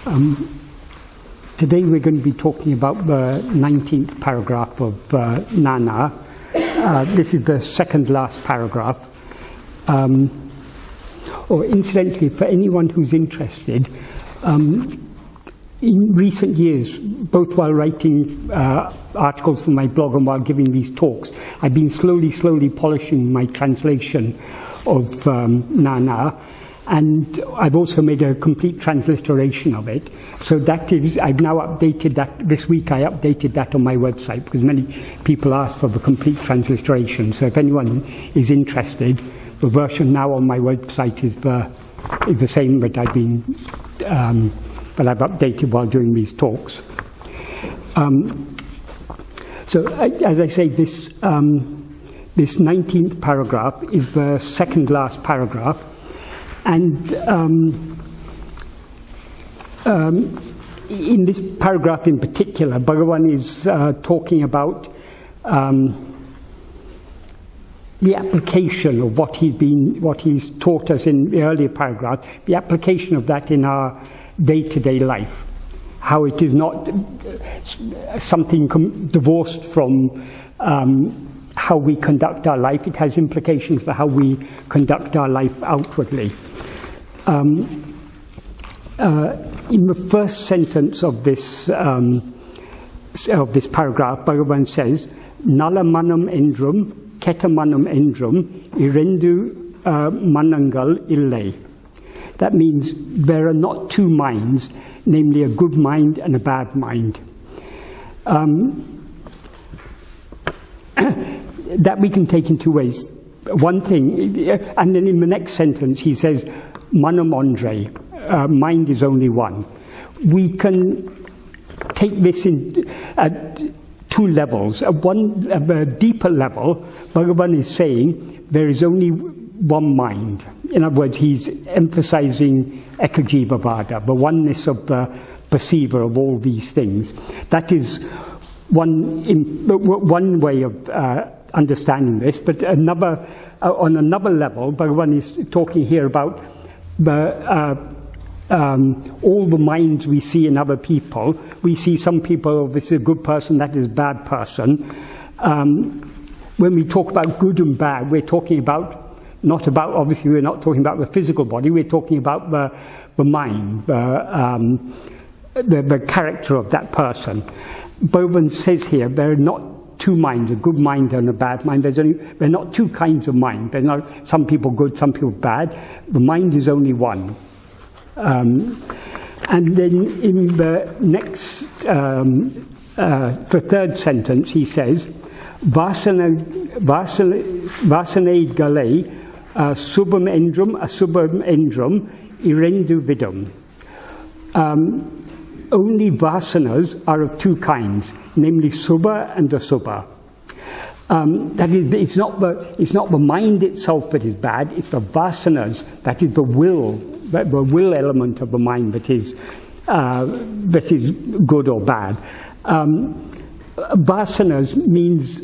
Today we're going to be talking about the 19th paragraph of Nāṉ Ār. This is the second last paragraph. Or incidentally, for anyone who's interested, in recent years, both while writing articles for my blog and while giving these talks, I've been slowly polishing my translation of Nāṉ Ār. And I've also made a complete transliteration of it. So that is, I've now updated that. This week I updated that on my website because many people asked for the complete transliteration. So if anyone is interested, the version now on my website is the same that I've updated while doing these talks. So as I say, this 19th paragraph is the second last paragraph. And in this paragraph in particular, Bhagavan is talking about the application of what he's taught us in the earlier paragraph, the application of that in our day-to-day life, how it is not something divorced from how we conduct our life. It has implications for how we conduct our life outwardly. In the first sentence of this paragraph, Bhagavan says, "Nalla maṉam eṉṭṛum, keṭṭa maṉam eṉṭṛum, iraṇḍu maṉaṅgaḻ illai." That means there are not two minds, namely a good mind and a bad mind. That we can take in two ways. One thing, and then in the next sentence he says, maṉam oṉṭṛē, mind is only one. We can take this at two levels. At a deeper level, Bhagavan is saying there is only one mind. In other words, he's emphasizing ekajiva-vāda, the oneness of the perceiver of all these things. That is one way of understanding this, but on another level, Bhagavan is talking here about all the minds we see in other people. We see some people, oh, this is a good person, that is a bad person. When we talk about good and bad, we're talking about, obviously we're not talking about the physical body, we're talking about the mind, the character of that person. Bhagavan says here, there are not two minds, a good mind and a bad mind. There are not two kinds of mind. There's not some people good, some people bad. The mind is only one. And then in the next, the third sentence, he says, vāsaṉaigaḻē, śubham eṉṭṛum, aśubham eṉṭṛum, iraṇḍu vidam. Only vasanas are of two kinds, namely śubha and aśubha. That is, it's not the mind itself that is bad, it's the vasanas, that is the will element of the mind that is good or bad. Vasanas means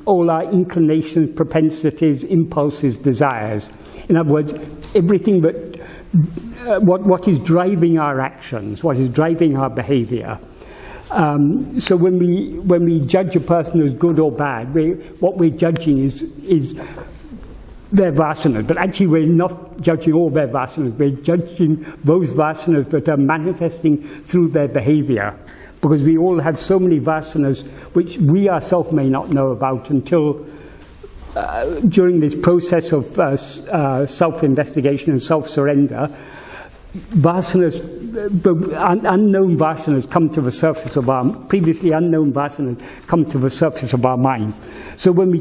all our inclinations, propensities, impulses, desires. In other words, everything that what is driving our actions, what is driving our behavior. So when we judge a person as good or bad, what we're judging is their vasanas. But actually we're not judging all their vasanas, we're judging those vasanas that are manifesting through their behavior. Because we all have so many vasanas which we ourselves may not know about until during this process of self-investigation and self-surrender, vasanas, unknown vasanas come to the surface of previously unknown vasanas come to the surface of our mind. So when we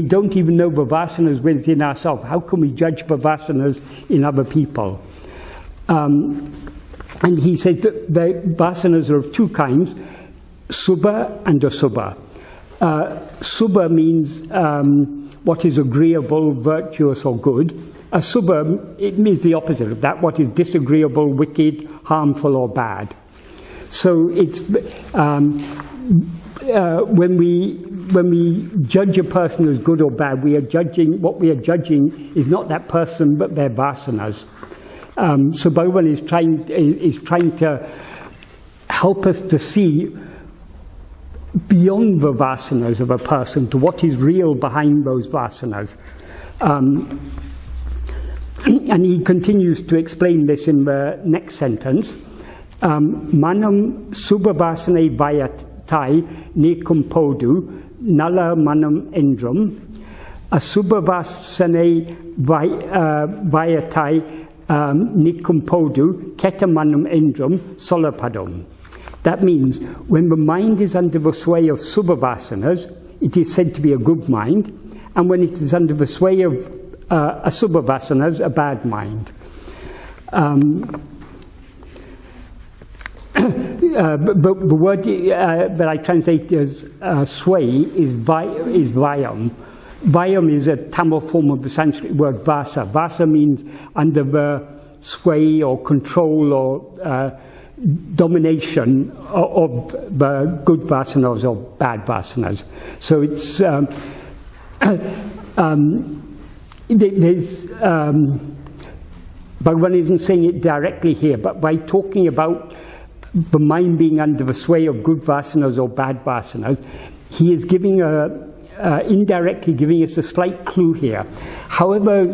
don't even know the vasanas within ourselves, how can we judge the vasanas in other people? And he said that the vasanas are of two kinds, śubha and aśubha. Śubha means what is agreeable, virtuous or good. Aśubha, it means the opposite of that, what is disagreeable, wicked, harmful or bad. So it's when we judge a person as good or bad, what we are judging is not that person but their vasanas. So Bhagavan is trying to help us to see beyond the vasanas of a person to what is real behind those vasanas. And he continues to explain this in the next sentence. Maṉam śubha-vāsaṇai vayatai niṟgum-bōdu nalla maṉam eṉṭṛum aśubha-vāsaṇai vayatai niṟgum-bōdu keṭṭa maṉam eṉṭṛum solla-p-paḍum. That means when the mind is under the sway of śubha-vāsanas, it is said to be a good mind, and when it is under the sway of aśubha-vāsanas, a bad mind. The word that I translate as sway is vayam. Vayam is a Tamil form of the Sanskrit word vasa. Vasa means under the sway or control or domination of the good vasanas or bad vasanas. So it's Bhagavan isn't saying it directly here, but by talking about the mind being under the sway of good vasanas or bad vasanas, he is giving indirectly giving us a slight clue here. However,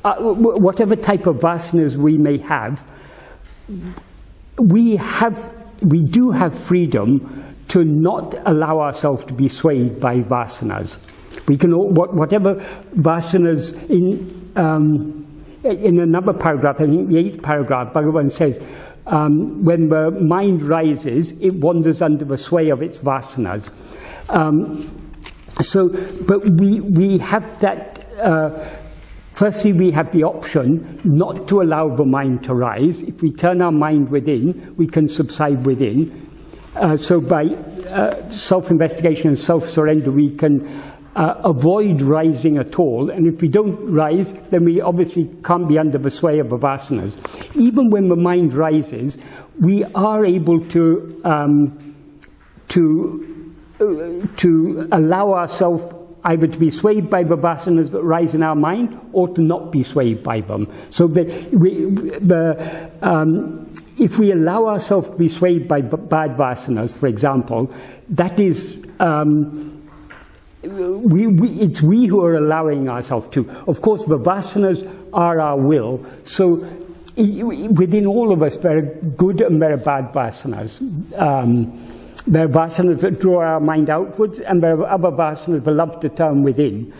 whatever type of vasanas we may have, we do have freedom to not allow ourselves to be swayed by vasanas. We can, whatever vasanas in another paragraph, I think the 8th paragraph, Bhagavan says, when the mind rises, it wanders under the sway of its vasanas. But we have that. Firstly, we have the option not to allow the mind to rise. If we turn our mind within, we can subside within. So by self-investigation and self-surrender, we can avoid rising at all. And if we don't rise, then we obviously can't be under the sway of the vasanas. Even when the mind rises, we are able to allow ourselves either to be swayed by the vasanas that rise in our mind or to not be swayed by them. So if we allow ourselves to be swayed by bad vasanas, for example, that is, it's we who are allowing ourselves to. Of course, the vasanas are our will, so within all of us there are good and there are bad vasanas. There are vasanas that draw our mind outwards, and there are other vasanas that love to turn within.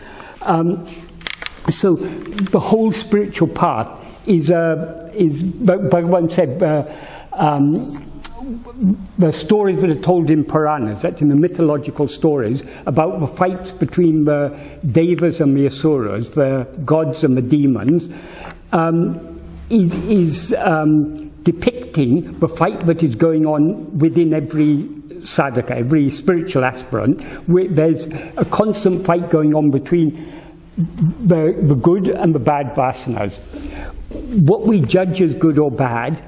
So the whole spiritual path is Bhagavan said, the stories that are told in Puranas, that's in the mythological stories, about the fights between the devas and the asuras, the gods and the demons, is depicting the fight that is going on within every sadhaka, every spiritual aspirant. There's a constant fight going on between the good and the bad vasanas. What we judge as good or bad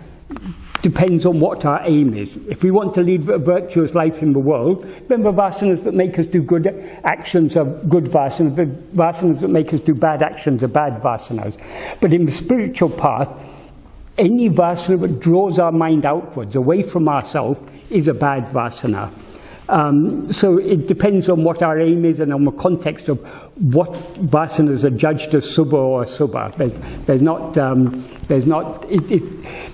depends on what our aim is. If we want to lead a virtuous life in the world, then the vasanas that make us do good actions are good vasanas, the vasanas that make us do bad actions are bad vasanas. But in the spiritual path, any vasana that draws our mind outwards, away from ourselves, is a bad vasana. So it depends on what our aim is and on the context of what vasanas are judged as subha or asubha.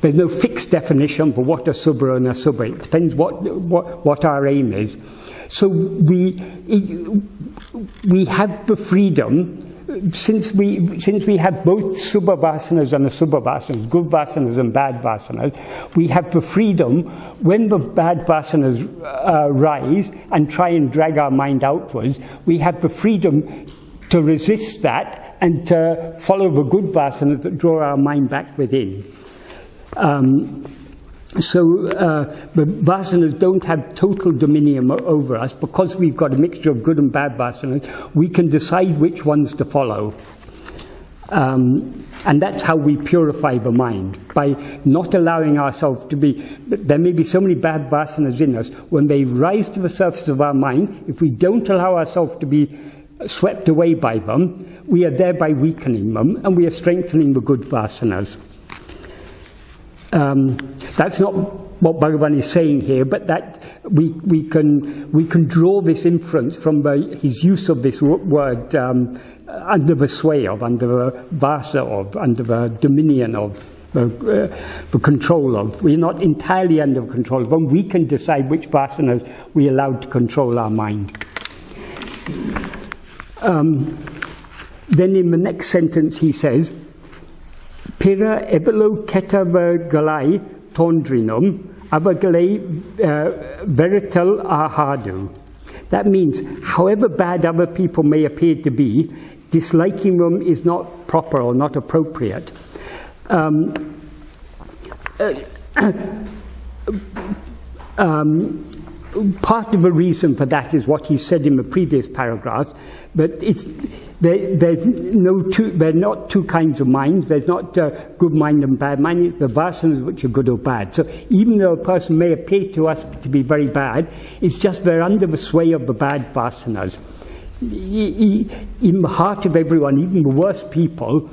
There's no fixed definition for what a subha and asubha. It depends what our aim is. So we have the freedom. Since we have both śubha-vāsaṇas and aśubha-vāsaṇas, good vasanas and bad vasanas, we have the freedom when the bad vasanas rise and try and drag our mind outwards, we have the freedom to resist that and to follow the good vasanas that draw our mind back within. So the vasanas don't have total dominion over us. Because we've got a mixture of good and bad vasanas, we can decide which ones to follow. And that's how we purify the mind, by not allowing ourselves to be... There may be so many bad vasanas in us. When they rise to the surface of our mind, if we don't allow ourselves to be swept away by them, we are thereby weakening them, and we are strengthening the good vasanas. That's not what Bhagavan is saying here, but that we can draw this inference from his use of this word under the sway of, under the vasa of, under the dominion of, the control of. We're not entirely under control of them. We can decide which vasanas we allow to control our mind. Then in the next sentence he says, Pira evelo keṭṭavargaḻāy tondrinum avagalay verital ahadu. That means, however bad other people may appear to be, disliking them is not proper or not appropriate. Part of the reason for that is what he said in the previous paragraph, but there are not two kinds of minds. There's not good mind and bad mind. It's the vasanas which are good or bad. So even though a person may appear to us to be very bad, it's just they're under the sway of the bad vasanas. In the heart of everyone, even the worst people,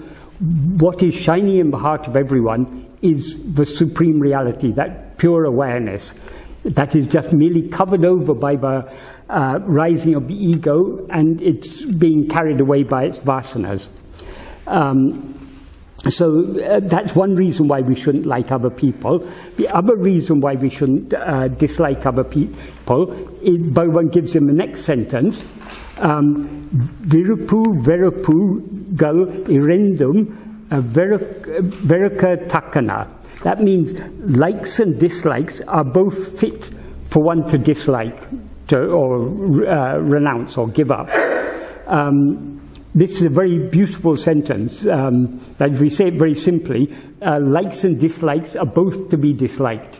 what is shining in the heart of everyone is the supreme reality, that pure awareness that is just merely covered over by the rising of the ego, and it's being carried away by its vasanas. So that's one reason why we shouldn't like other people. The other reason why we shouldn't dislike other people is Bhagavan gives in the next sentence, viruppu-veṟuppugaḻ iraṇḍum veṟukka-t. That means likes and dislikes are both fit for one to dislike or renounce or give up. This is a very beautiful sentence, that if we say it very simply, likes and dislikes are both to be disliked.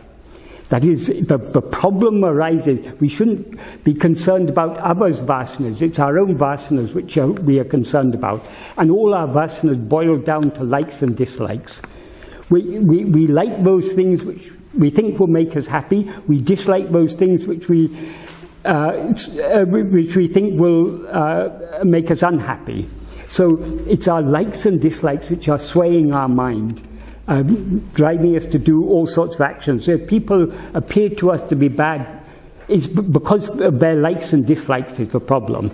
That is, the problem arises, we shouldn't be concerned about others' vasanas, it's our own vasanas which we are concerned about. And all our vasanas boil down to likes and dislikes. We like those things which we think will make us happy, we dislike those things which we think will make us unhappy. So it's our likes and dislikes which are swaying our mind, driving us to do all sorts of actions. So if people appear to us to be bad, it's because of their likes and dislikes is the problem.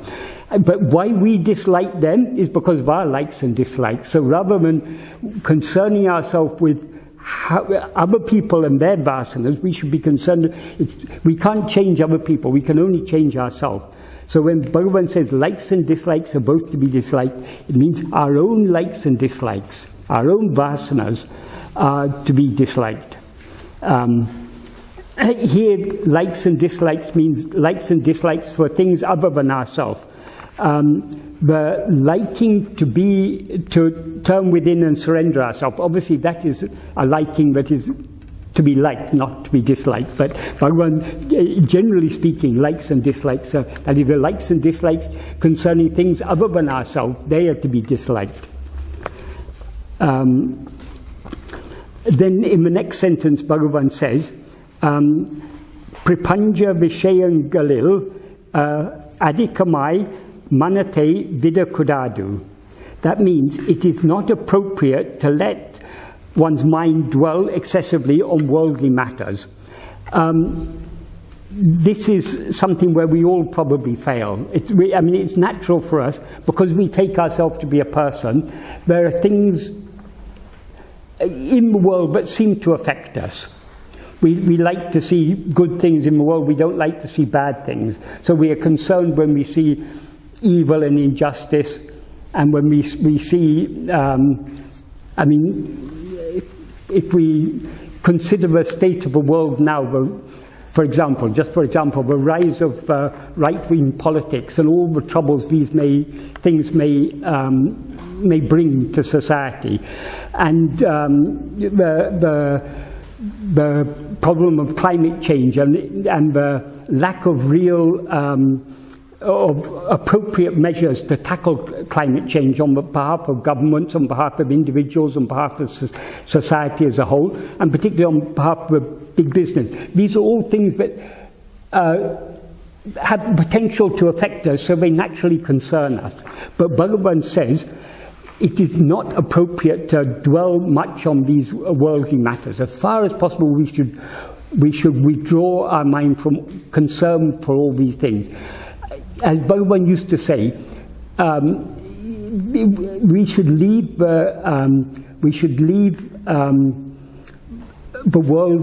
But why we dislike them is because of our likes and dislikes. So rather than concerning ourselves with other people and their vasanas, we should be concerned. We can't change other people, we can only change ourselves. So when Bhagavan says likes and dislikes are both to be disliked, it means our own likes and dislikes, our own vasanas are to be disliked. Here, likes and dislikes means likes and dislikes for things other than ourselves. The liking to turn within and surrender ourselves, obviously that is a liking that is to be liked, not to be disliked. But Bhagavan, generally speaking, likes and dislikes, that is, the likes and dislikes concerning things other than ourselves, they are to be disliked. Then in the next sentence, Bhagavan says, Pripanja vishayangalil adhikam-āy manate viḍa-k. That means it is not appropriate to let one's mind dwell excessively on worldly matters. This is something where we all probably fail. It's natural for us, because we take ourselves to be a person. There are things in the world that seem to affect us. We like to see good things in the world, we don't like to see bad things. So we are concerned when we see evil and injustice, and when we see, if we consider the state of the world now, for example, the rise of right-wing politics and all the troubles these things may bring to society, and the problem of climate change and the lack of real of appropriate measures to tackle climate change on behalf of governments, on behalf of individuals, on behalf of society as a whole, and particularly on behalf of big business. These are all things that have potential to affect us, so they naturally concern us. But Bhagavan says it is not appropriate to dwell much on these worldly matters. As far as possible, we should withdraw our mind from concern for all these things. As Bhagavan used to say, we should leave the world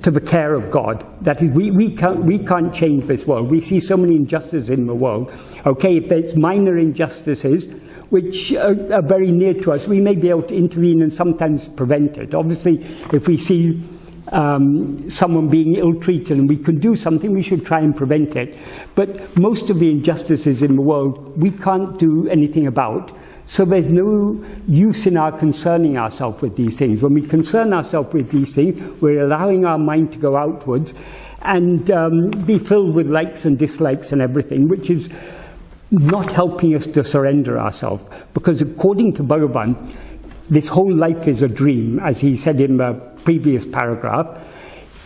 to the care of God. That is, we can't change this world. We see so many injustices in the world. Okay, if there's minor injustices which are very near to us, we may be able to intervene and sometimes prevent it. Obviously, if we see someone being ill-treated and we can do something, we should try and prevent it. But most of the injustices in the world we can't do anything about. So there's no use in our concerning ourselves with these things. When we concern ourselves with these things, we're allowing our mind to go outwards and be filled with likes and dislikes and everything, which is not helping us to surrender ourselves. Because according to Bhagavan, this whole life is a dream, as he said in the previous paragraph.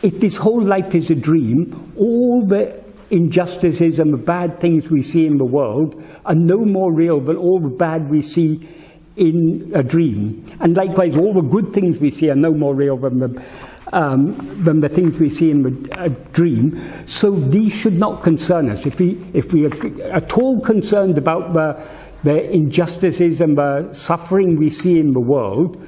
If this whole life is a dream, all the injustices and the bad things we see in the world are no more real than all the bad we see in a dream. And likewise, all the good things we see are no more real than the things we see in a dream. So these should not concern us. If we are at all concerned about the injustices and the suffering we see in the world,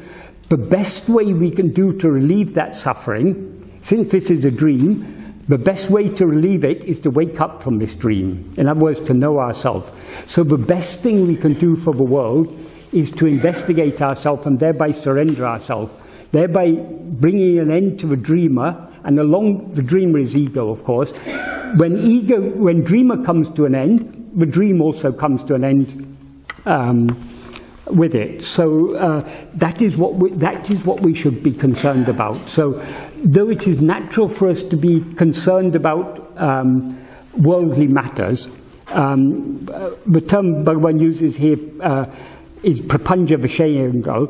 the best way we can do to relieve that suffering, since this is a dream, the best way to relieve it is to wake up from this dream. In other words, to know ourselves. So the best thing we can do for the world is to investigate ourselves and thereby surrender ourselves, thereby bringing an end to the dreamer, and along the dreamer is ego, of course. When dreamer comes to an end, the dream also comes to an end with it. So that is what we should be concerned about. So though it is natural for us to be concerned about worldly matters, the term Bhagavan uses here is prapanja vishayanga.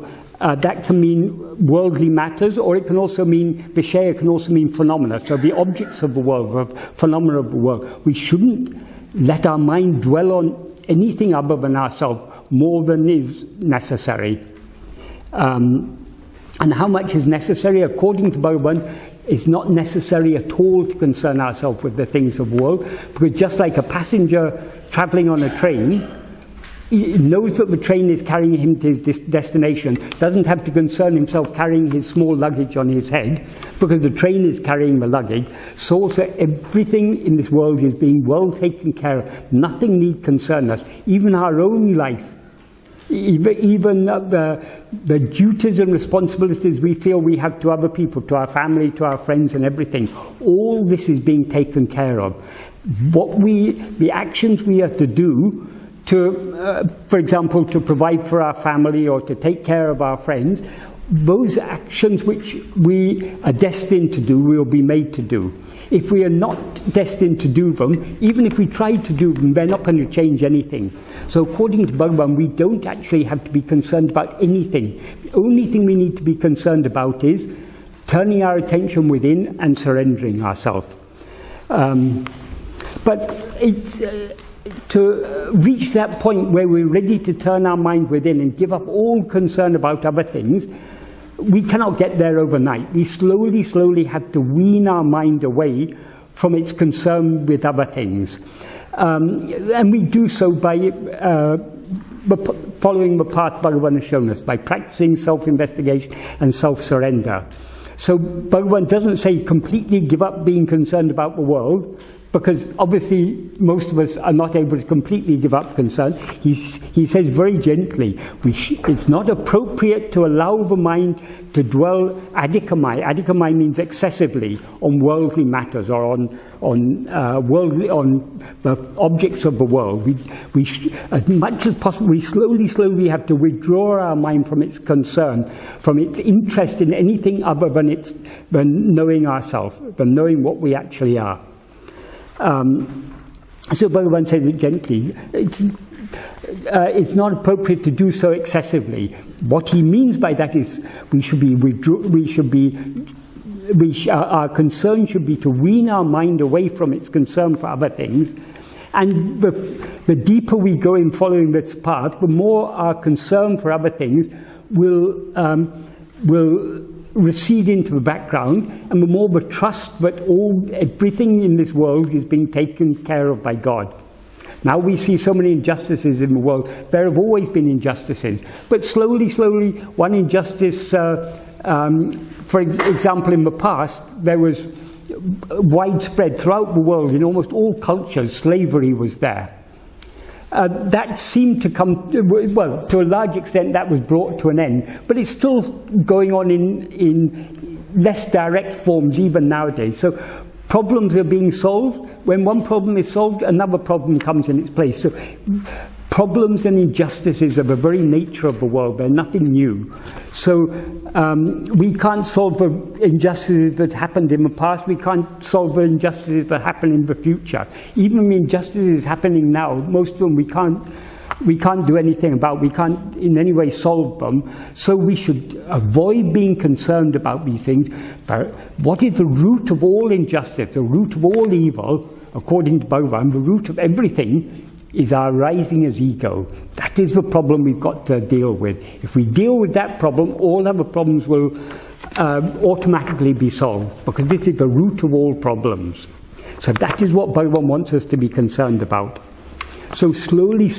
That can mean worldly matters, or it can also mean, vishaya can also mean phenomena. So the objects of the world, the phenomena of the world. We shouldn't let our mind dwell on anything other than ourselves more than is necessary. And how much is necessary, according to Bhagavan, is not necessary at all to concern ourselves with the things of the world, because just like a passenger traveling on a train, he knows that the train is carrying him to his destination, doesn't have to concern himself carrying his small luggage on his head, because the train is carrying the luggage. So also everything in this world is being well taken care of. Nothing need concern us, even our own life. Even the duties and responsibilities we feel we have to other people, to our family, to our friends and everything, all this is being taken care of. The actions we have to do to, for example, to provide for our family or to take care of our friends, those actions which we are destined to do, we will be made to do. If we are not destined to do them, even if we try to do them, they're not going to change anything. So according to Bhagavan, we don't actually have to be concerned about anything. The only thing we need to be concerned about is turning our attention within and surrendering ourselves. But it's to reach that point where we're ready to turn our mind within and give up all concern about other things, we cannot get there overnight. We slowly have to wean our mind away from its concern with other things. And we do so by following the path Bhagavan has shown us, by practicing self-investigation and self-surrender. So Bhagavan doesn't say completely give up being concerned about the world, because obviously most of us are not able to completely give up concern. He says very gently, it's not appropriate to allow the mind to dwell adhikam-āy. Adhikam-āy means excessively on worldly matters or on the objects of the world. As much as possible, we slowly have to withdraw our mind from its concern, from its interest in anything other than knowing ourselves, than knowing what we actually are. So Bhagavan says it gently. It's not appropriate to do so excessively. What he means by that is we should be our concern should be to wean our mind away from its concern for other things. And the deeper we go in following this path, the more our concern for other things will recede into the background, and the more the trust that everything in this world is being taken care of by God. Now we see so many injustices in the world. There have always been injustices, but slowly, one injustice, for example, in the past, there was widespread throughout the world, in almost all cultures, slavery was there. That seemed to come, well, to a large extent that was brought to an end, but it's still going on in less direct forms even nowadays. So problems are being solved. When one problem is solved, another problem comes in its place. So problems and injustices are the very nature of the world. They're nothing new. So we can't solve the injustices that happened in the past. We can't solve the injustices that happen in the future. Even the injustices happening now, most of them we can't do anything about. We can't in any way solve them. So we should avoid being concerned about these things. But what is the root of all injustice, the root of all evil, according to Bhagavan, the root of everything is our rising as ego. That is the problem we've got to deal with. If we deal with that problem, all other problems will automatically be solved, because this is the root of all problems. So that is what Bhagavan wants us to be concerned about. So slowly,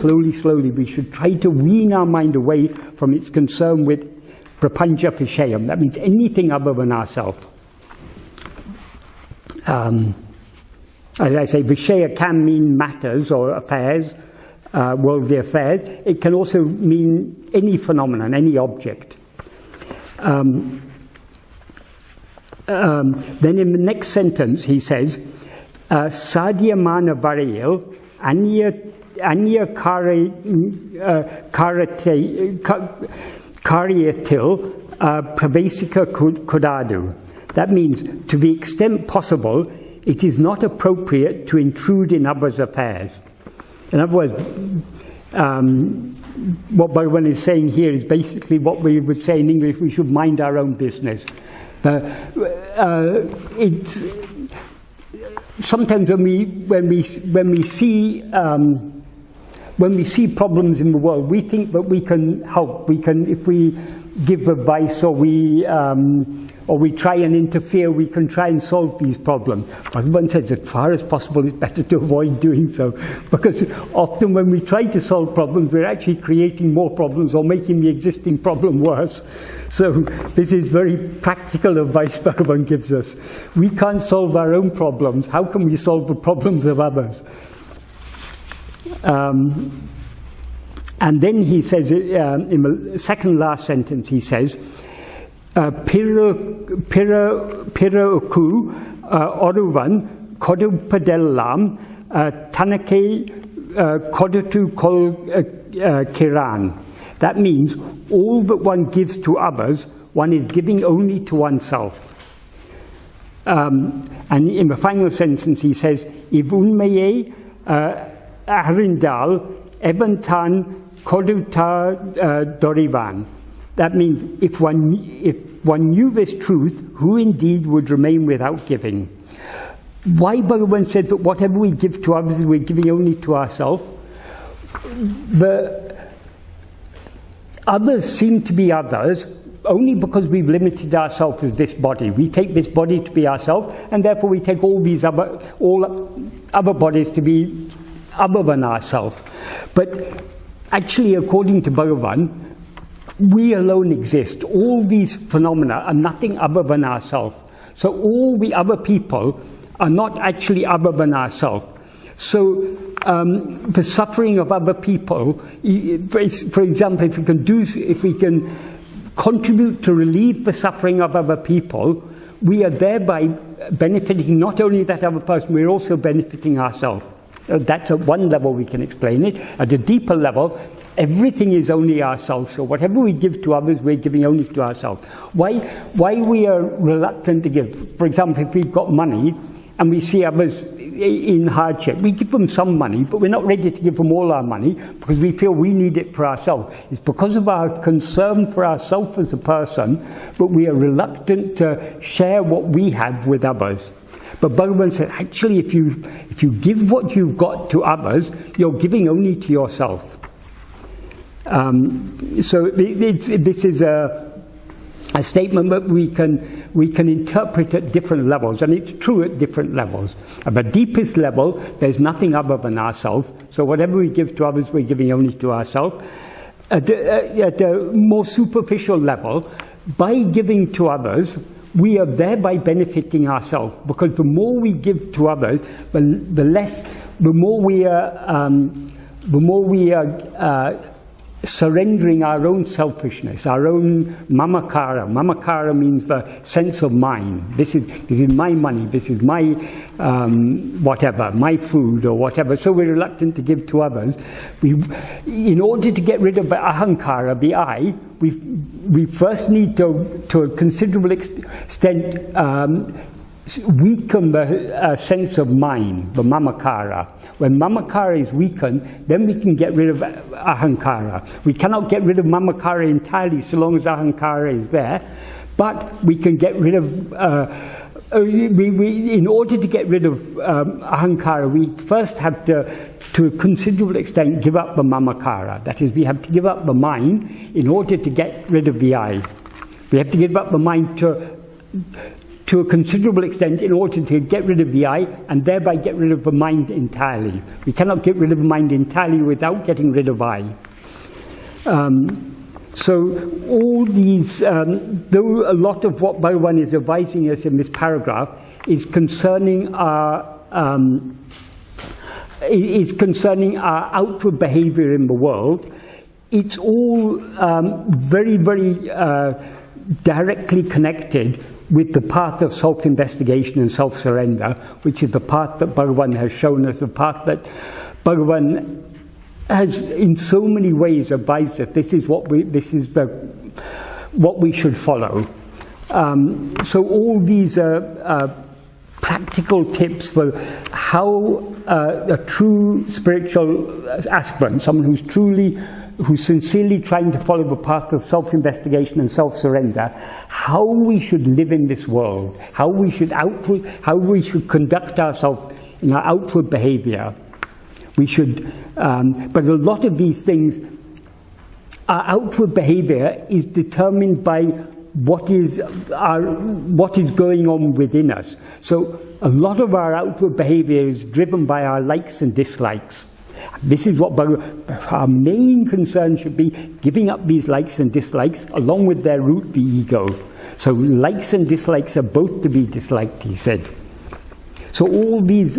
we should try to wean our mind away from its concern with prapancha vishayam. That means anything other than ourselves. As I say, vishaya can mean matters or affairs, worldly affairs. It can also mean any phenomenon, any object. Then in the next sentence he says, sāddhiyamāṉa-varaiyil anya karyatil piravēśikka-k. That means, to the extent possible, it is not appropriate to intrude in others' affairs. In other words, what Bhagavan is saying here is basically what we would say in English: we should mind our own business. Sometimes when we see problems in the world, we think that we can help. We can, if we give advice or we try and interfere, we can try and solve these problems. Bhagavan says, as far as possible, it's better to avoid doing so, because often when we try to solve problems, we're actually creating more problems or making the existing problem worse. So this is very practical advice Bhagavan gives us. We can't solve our own problems. How can we solve the problems of others? And then he says, in the second last sentence, he says, pirukku-veṟuppugaḻ koḍuttu-k-koḷḻugiṟāṉ tanake koḍuttu-k-koļļugiṟāṉ. That means all that one gives to others, one is giving only to oneself. And in the final sentence he says, i-vv-uṇmaiyai y-aṟindāl evaṉ-dāṉ koḍuttu-k-koļļugiṟāṉ. That means if one knew this truth, who indeed would remain without giving? Why Bhagavan said that whatever we give to others, we're giving only to ourselves? The others seem to be others only because we've limited ourselves as this body. We take this body to be ourselves, and therefore we take all other bodies to be other than ourselves. But actually, according to Bhagavan, we alone exist. All these phenomena are nothing other than ourselves. So all the other people are not actually other than ourselves. So the suffering of other people, for example, if we can contribute to relieve the suffering of other people, we are thereby benefiting not only that other person, we're also benefiting ourselves. That's at one level we can explain it. At a deeper level, everything is only ourselves. So whatever we give to others, we're giving only to ourselves. Why we are reluctant to give? For example, if we've got money and we see others in hardship, we give them some money, but we're not ready to give them all our money because we feel we need it for ourselves. It's because of our concern for ourselves as a person, but we are reluctant to share what we have with others. But Bhagavan said, actually, if you give what you've got to others, you're giving only to yourself. So this is a statement that we can interpret at different levels, and it's true at different levels. At the deepest level, there's nothing other than ourselves. So whatever we give to others, we're giving only to ourselves. At a more superficial level, by giving to others, we are thereby benefiting ourselves, because the more we give to others, the more we are surrendering our own selfishness, our own mamakara. Mamakara means the sense of mine. This is my money, this is my whatever, my food or whatever. So we're reluctant to give to others. In order to get rid of the ahankara, the I, we first need to a considerable extent weaken the sense of mine, the mamakara. When mamakara is weakened, then we can get rid of ahankara. We cannot get rid of mamakara entirely so long as ahankara is there, but we can get rid of, in order to get rid of ahankara, we first have to a considerable extent, give up the mamakara. That is, we have to give up the mind in order to get rid of the I. We have to give up the mind to a considerable extent in order to get rid of the I, and thereby get rid of the mind entirely. We cannot get rid of the mind entirely without getting rid of I. So all these, though a lot of what Bhagavan is advising us in this paragraph is concerning our outward behavior in the world, it's all very, very directly connected with the path of self-investigation and self-surrender, which is the path that Bhagavan has shown us, the path that Bhagavan has in so many ways advised us. This is what we should follow. So all these practical tips for how a true spiritual aspirant, someone who's sincerely trying to follow the path of self-investigation and self-surrender, how we should live in this world, how we should conduct ourselves in our outward behavior. We should, but a lot of these things, our outward behavior is determined by what is going on within us. So a lot of our outward behavior is driven by our likes and dislikes. This is what our main concern should be, giving up these likes and dislikes, along with their root, the ego. So likes and dislikes are both to be disliked, he said. So all these,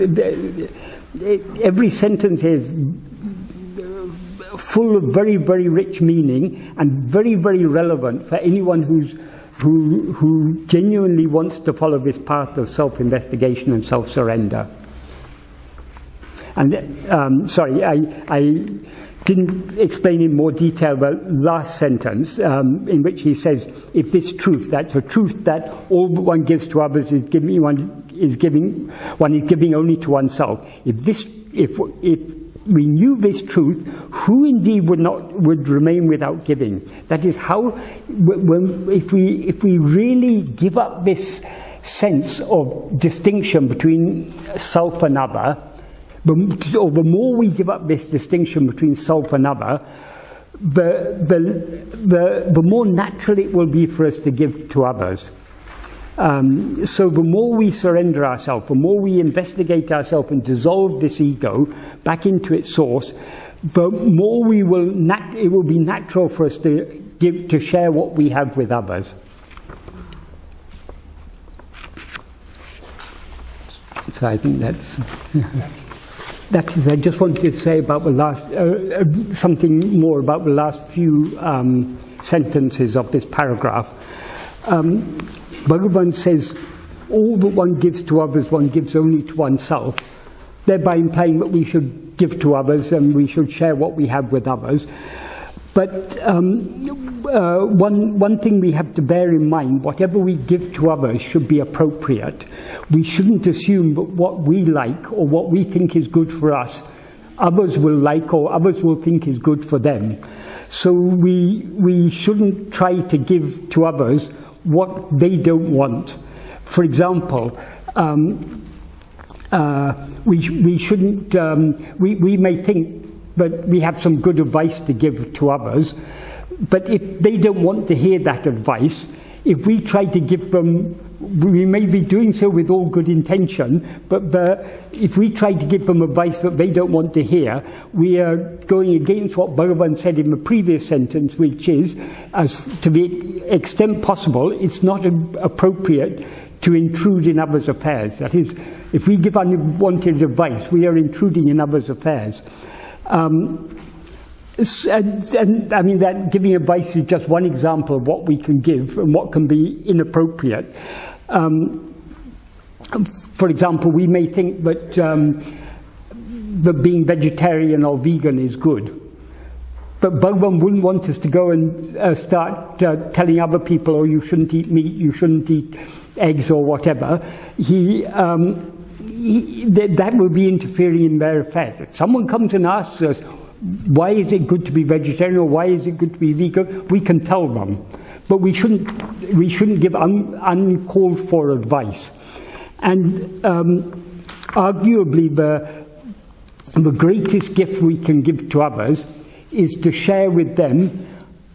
every sentence here is full of very, very rich meaning and very, very relevant for anyone who genuinely wants to follow this path of self-investigation and self-surrender. And sorry, I didn't explain in more detail the last sentence in which he says, if this truth, that's a truth that all that one gives to others is giving, one is giving only to oneself. If we knew this truth, who indeed would remain without giving? That is how, if we really give up this sense of distinction between self and other, or the more we give up this distinction between self and other, the more natural it will be for us to give to others. So the more we surrender ourselves, the more we investigate ourselves and dissolve this ego back into its source, the more it will be natural for us to share what we have with others. So I think that's... That is, I just wanted to say about the last, something more about the last few sentences of this paragraph. Bhagavan says, all that one gives to others, one gives only to oneself, thereby implying that we should give to others and we should share what we have with others. But one thing we have to bear in mind, whatever we give to others should be appropriate. We shouldn't assume that what we like or what we think is good for us, others will like or others will think is good for them. So we shouldn't try to give to others what they don't want. For example, we shouldn't, we may think that we have some good advice to give to others, but if they don't want to hear that advice, if we try to give them, we may be doing so with all good intention, but if we try to give them advice that they don't want to hear, we are going against what Bhagavan said in the previous sentence, which is, as to the extent possible, it's not appropriate to intrude in others' affairs. That is, if we give unwanted advice, we are intruding in others' affairs. And I mean, that giving advice is just one example of what we can give and what can be inappropriate. For example, we may think that, that being vegetarian or vegan is good. But Bhagavan wouldn't want us to go and start telling other people, oh, you shouldn't eat meat, you shouldn't eat eggs or whatever. That would be interfering in their affairs. If someone comes and asks us, why is it good to be vegetarian or why is it good to be vegan, we can tell them. But we shouldn't give uncalled for advice. And arguably the greatest gift we can give to others is to share with them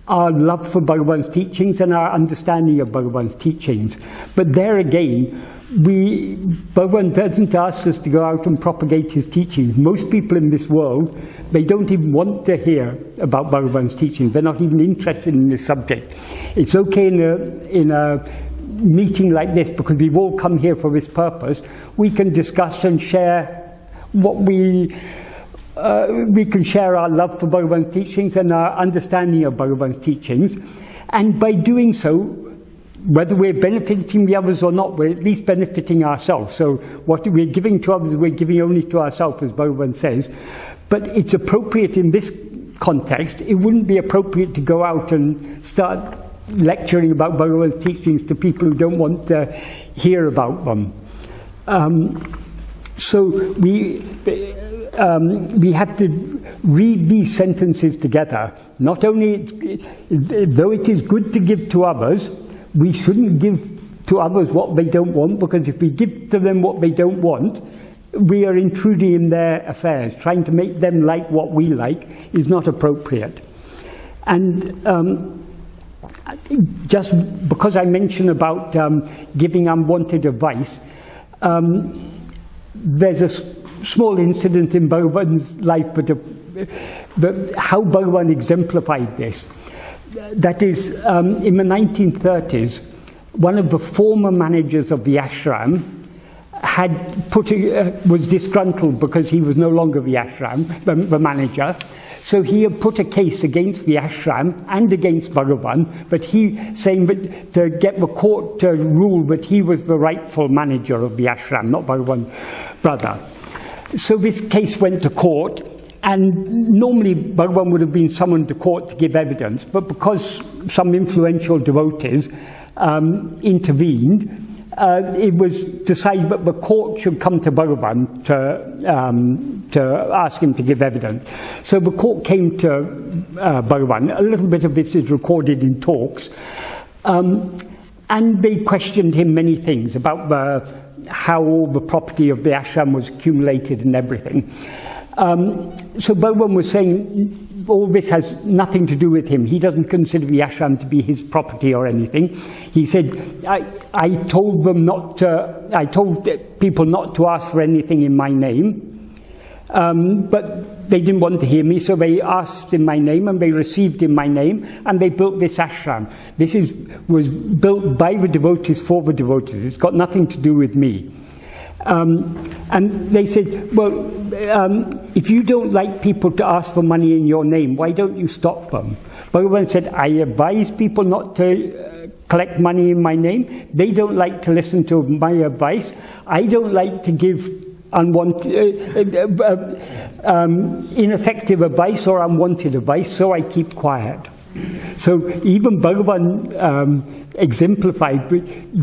our love for Bhagavan's teachings and our understanding of Bhagavan's teachings. But there again, Bhagavan doesn't ask us to go out and propagate his teachings. Most people in this world, they don't even want to hear about Bhagavan's teachings. They're not even interested in this subject. It's okay in a meeting like this, because we've all come here for this purpose. We can discuss and share what we can share our love for Bhagavan's teachings and our understanding of Bhagavan's teachings. And by doing so, whether we're benefiting the others or not, we're at least benefiting ourselves. So what we're giving to others, we're giving only to ourselves, as Bhagavan says. But it's appropriate in this context. It wouldn't be appropriate to go out and start lecturing about Bhagavan's teachings to people who don't want to hear about them. So we have to read these sentences together. Not only, though it is good to give to others, we shouldn't give to others what they don't want, because if we give to them what they don't want, we are intruding in their affairs. Trying to make them like what we like is not appropriate. And just because I mentioned about giving unwanted advice, there's a small incident in Bhagavan's life, but how Bhagavan exemplified this. That is, in the 1930s, one of the former managers of the ashram was disgruntled because he was no longer the ashram, the manager. So he had put a case against the ashram and against Bhagavan, but saying that to get the court to rule that he was the rightful manager of the ashram, not Bhagavan's brother. So this case went to court, and normally Bhagavan would have been summoned to court to give evidence, but because some influential devotees intervened, it was decided that the court should come to Bhagavan to ask him to give evidence. So the court came to Bhagavan. A little bit of this is recorded in talks. And they questioned him many things about how all the property of the ashram was accumulated and everything. So Bhagavan was saying all this has nothing to do with him. He doesn't consider the ashram to be his property or anything. He said, I told people not to ask for anything in my name, but they didn't want to hear me, so they asked in my name and they received in my name, and they built this ashram. This was built by the devotees for the devotees. It's got nothing to do with me. And they said, well, if you don't like people to ask for money in your name, why don't you stop them? Bhagavan said, I advise people not to collect money in my name. They don't like to listen to my advice. I don't like to give ineffective advice or unwanted advice, so I keep quiet. So even Bhagavan exemplified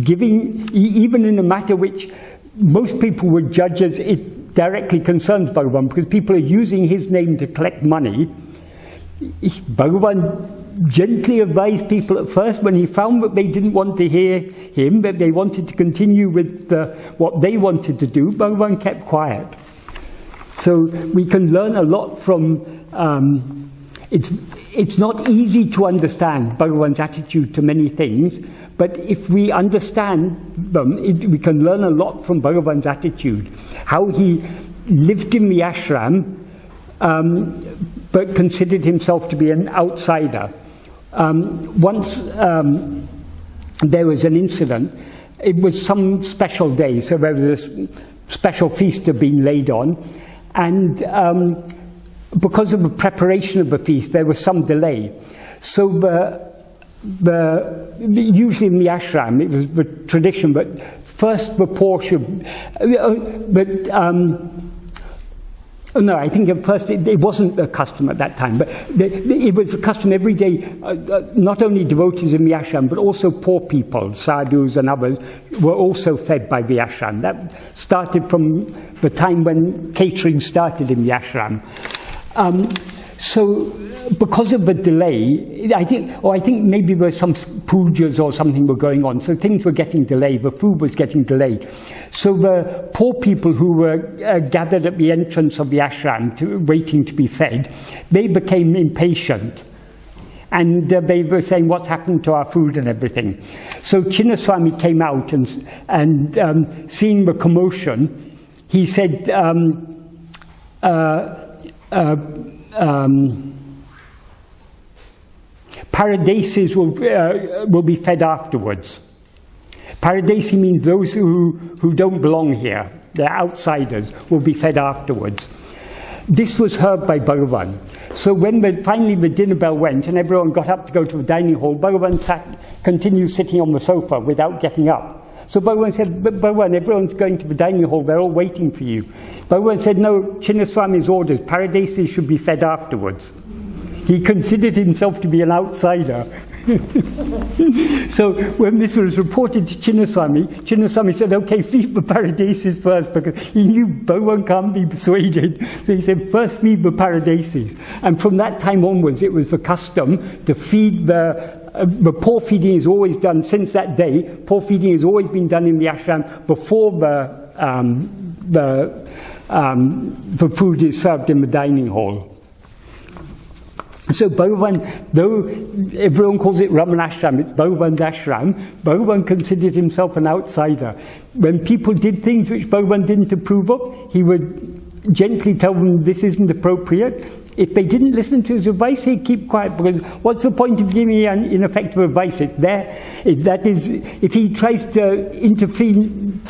giving, even in a matter which most people would judge as it directly concerns Bhagavan, because people are using his name to collect money. Bhagavan gently advised people at first when he found that they didn't want to hear him, that they wanted to continue with what they wanted to do. Bhagavan kept quiet. So we can learn a lot from, it's not easy to understand Bhagavan's attitude to many things, but if we understand them, we can learn a lot from Bhagavan's attitude. How he lived in the ashram, but considered himself to be an outsider. Once there was an incident. It was some special day, so there was a special feast had been laid on, and because of the preparation of the feast, there was some delay. So usually in the ashram, it was the tradition that first the poor should, no, I think at first it wasn't a custom at that time, but it was a custom every day. Not only devotees in the ashram, but also poor people, sadhus and others, were also fed by the ashram. That started from the time when catering started in the ashram. So because of the delay, I think maybe there were some pujas or something were going on, so things were getting delayed, the food was getting delayed. So the poor people who were gathered at the entrance of the ashram waiting to be fed, they became impatient. And they were saying, what's happened to our food and everything. So Chinnaswami came out and seeing the commotion, he said, Paradasis will be fed afterwards. Paradesi means those who don't belong here, they're outsiders, will be fed afterwards. This was heard by Bhagavan. So when finally the dinner bell went and everyone got up to go to the dining hall, Bhagavan continued sitting on the sofa without getting up. So Bhagavan said, Bhagavan, everyone's going to the dining hall, they're all waiting for you. Bhagavan said, no, Chinnaswami's orders, Paradesi should be fed afterwards. He considered himself to be an outsider. So when this was reported to Chinnaswami said, okay, feed the Paradesis first, because he knew Bhagavan can't be persuaded. So he said, first feed the Paradesis. And from that time onwards, it was the custom to feed the poor feeding is always done, since that day, poor feeding has always been done in the ashram before the food is served in the dining hall. So Bhagavan, though everyone calls it Ramana Ashram, it's Bhagavan's ashram, Bhagavan considered himself an outsider. When people did things which Bhagavan didn't approve of, he would gently tell them this isn't appropriate. If they didn't listen to his advice, he'd keep quiet, because what's the point of giving an ineffective advice? If he tries to intervene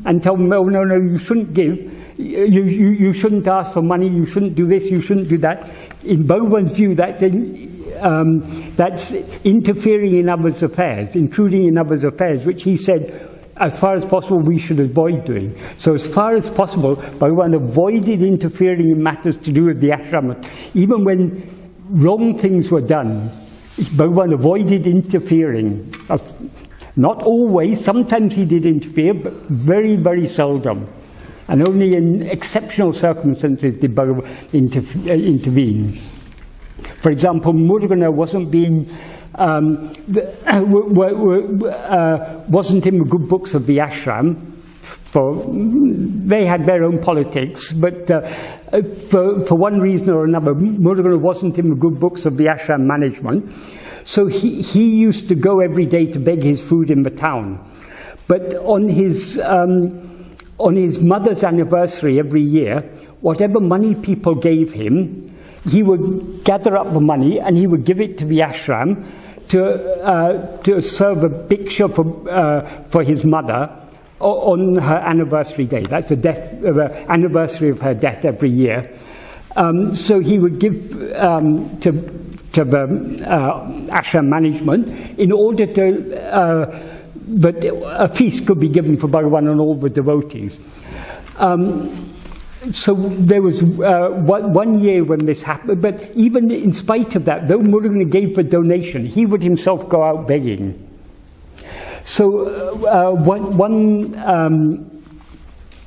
and tell them, oh, no, you shouldn't give, you shouldn't ask for money, you shouldn't do this, you shouldn't do that. In Bhagavan's view, that's interfering in others' affairs, intruding in others' affairs, which he said, as far as possible, we should avoid doing. So as far as possible, Bhagavan avoided interfering in matters to do with the ashram. Even when wrong things were done, Bhagavan avoided interfering. Not always, sometimes he did interfere, but very, very seldom. And only in exceptional circumstances did Bhagavan intervene. For example, Murugan wasn't in the good books of the ashram. They had their own politics, but for one reason or another, Murugan wasn't in the good books of the ashram management. So he used to go every day to beg his food in the town. But on his mother's anniversary every year, whatever money people gave him, he would gather up the money and he would give it to the ashram to serve a bhiksha for his mother on her anniversary day. That's the anniversary of her death every year. So he would give to the ashram management in order that a feast could be given for Bhagavan and all the devotees. So there was one year when this happened, but even in spite of that, though Murugan gave the donation, he would himself go out begging. So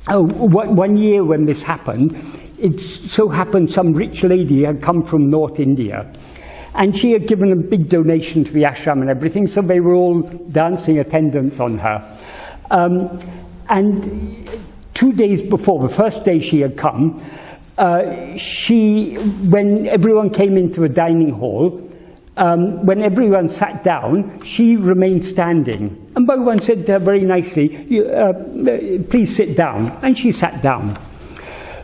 one year when this happened, it so happened some rich lady had come from North India, and she had given a big donation to the ashram and everything, so they were all dancing attendance on her. And 2 days before, the first day she had come, when everyone came into the dining hall, when everyone sat down, she remained standing. And Bhagavan said to her very nicely, please sit down. And she sat down.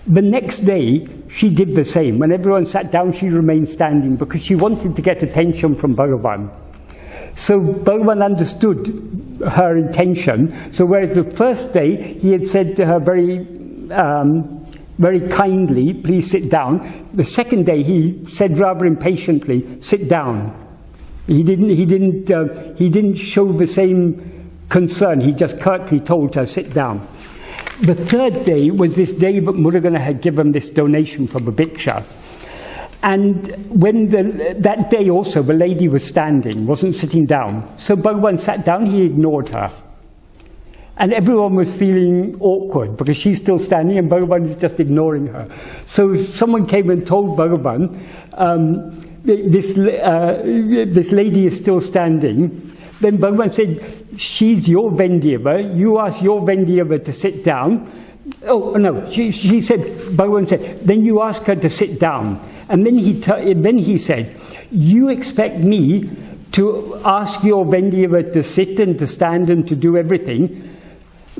The next day, she did the same. When everyone sat down, she remained standing because she wanted to get attention from Bhagavan. So Bhagavan understood her intention. So whereas the first day, he had said to her very kindly, please sit down. The second day, he said rather impatiently, sit down. He didn't show the same concern. He just curtly told her, sit down. The third day was this day that Murugan had given this donation for the bhiksha. And when that day also, the lady was standing, wasn't sitting down. So Bhagavan sat down, he ignored her. And everyone was feeling awkward because she's still standing and Bhagavan is just ignoring her. So someone came and told Bhagavan, this lady is still standing. Then Bhagavan said, she's your Vendiyava, you ask your Vendiyava to sit down. Oh, no, she said, Bhagavan said, then you ask her to sit down. And then he said, you expect me to ask your Vendiyava to sit and to stand and to do everything,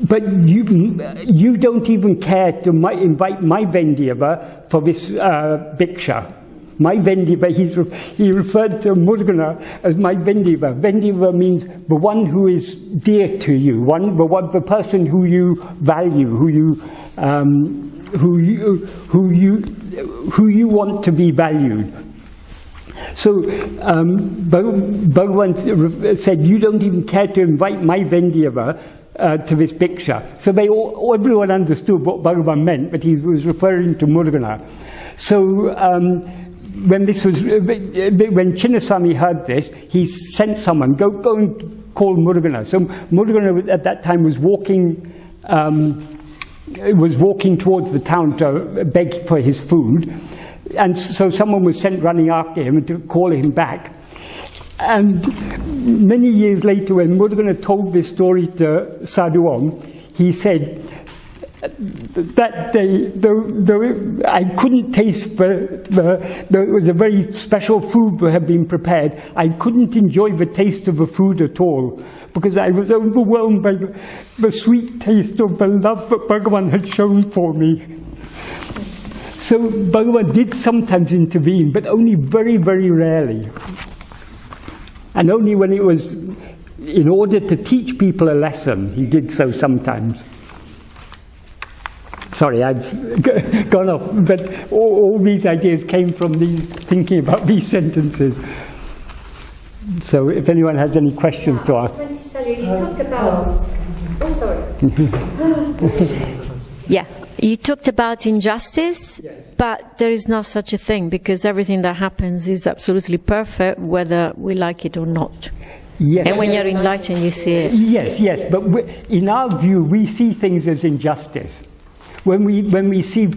but you don't even care to invite my Vendiyava for this bhiksha. My Vendiyava, he referred to Murugan as my Vendiyava. Vendiyava means the one who is dear to you, the person who you value, who you want to be valued. So Bhagavan said, you don't even care to invite my Vendiyava to this bhiksha. So everyone understood what Bhagavan meant, but he was referring to Murugan. So when Chinnaswamy heard this, he sent someone, go and call Murugan. So Murugan at that time was walking towards the town to beg for his food. And so someone was sent running after him to call him back. And many years later, when Murugan told this story to Sadhuam, he said, that day, though I couldn't taste it was a very special food that had been prepared, I couldn't enjoy the taste of the food at all, because I was overwhelmed by the sweet taste of the love that Bhagavan had shown for me. So Bhagavan did sometimes intervene, but only very, very rarely. And only when it was in order to teach people a lesson, he did so sometimes. Sorry, I've gone off, but all these ideas came from thinking about these sentences. So if anyone has any questions to ask. I just wanted to tell you, talked about... Oh, sorry. Yeah, you talked about injustice, yes. But there is no such a thing, because everything that happens is absolutely perfect, whether we like it or not. Yes. And when you're enlightened, you see it. Yes, but in our view, we see things as injustice. When we see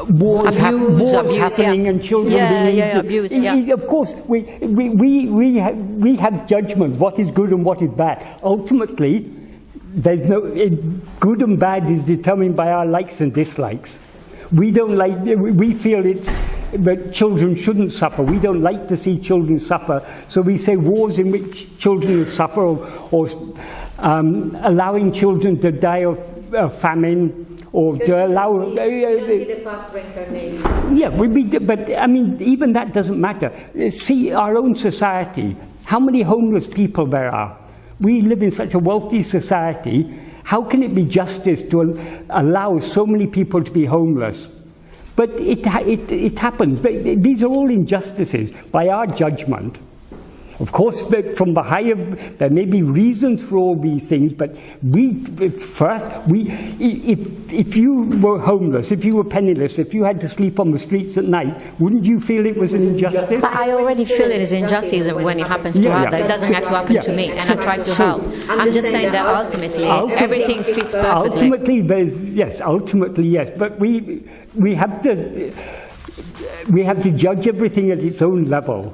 wars happening, yeah. And children being abused. Of course, we have judgments, what is good and what is bad. Ultimately, there's good and bad is determined by our likes and dislikes. We feel that children shouldn't suffer. We don't like to see children suffer. So we say wars in which children suffer, or allowing children to die of famine, or to allow... You don't see the past reincarnation. Yeah, but I mean, even that doesn't matter. See our own society, how many homeless people there are. We live in such a wealthy society. How can it be justice to allow so many people to be homeless? But it happens. But these are all injustices by our judgment. Of course, from the higher, there may be reasons for all these things, but if you were homeless, if you were penniless, if you had to sleep on the streets at night, wouldn't you feel it was an injustice? But I already feel it is injustice when it happens to others. It doesn't have to happen to me, and I try to help. I'm just saying that ultimately everything fits perfectly. Ultimately yes, but we have to judge everything at its own level.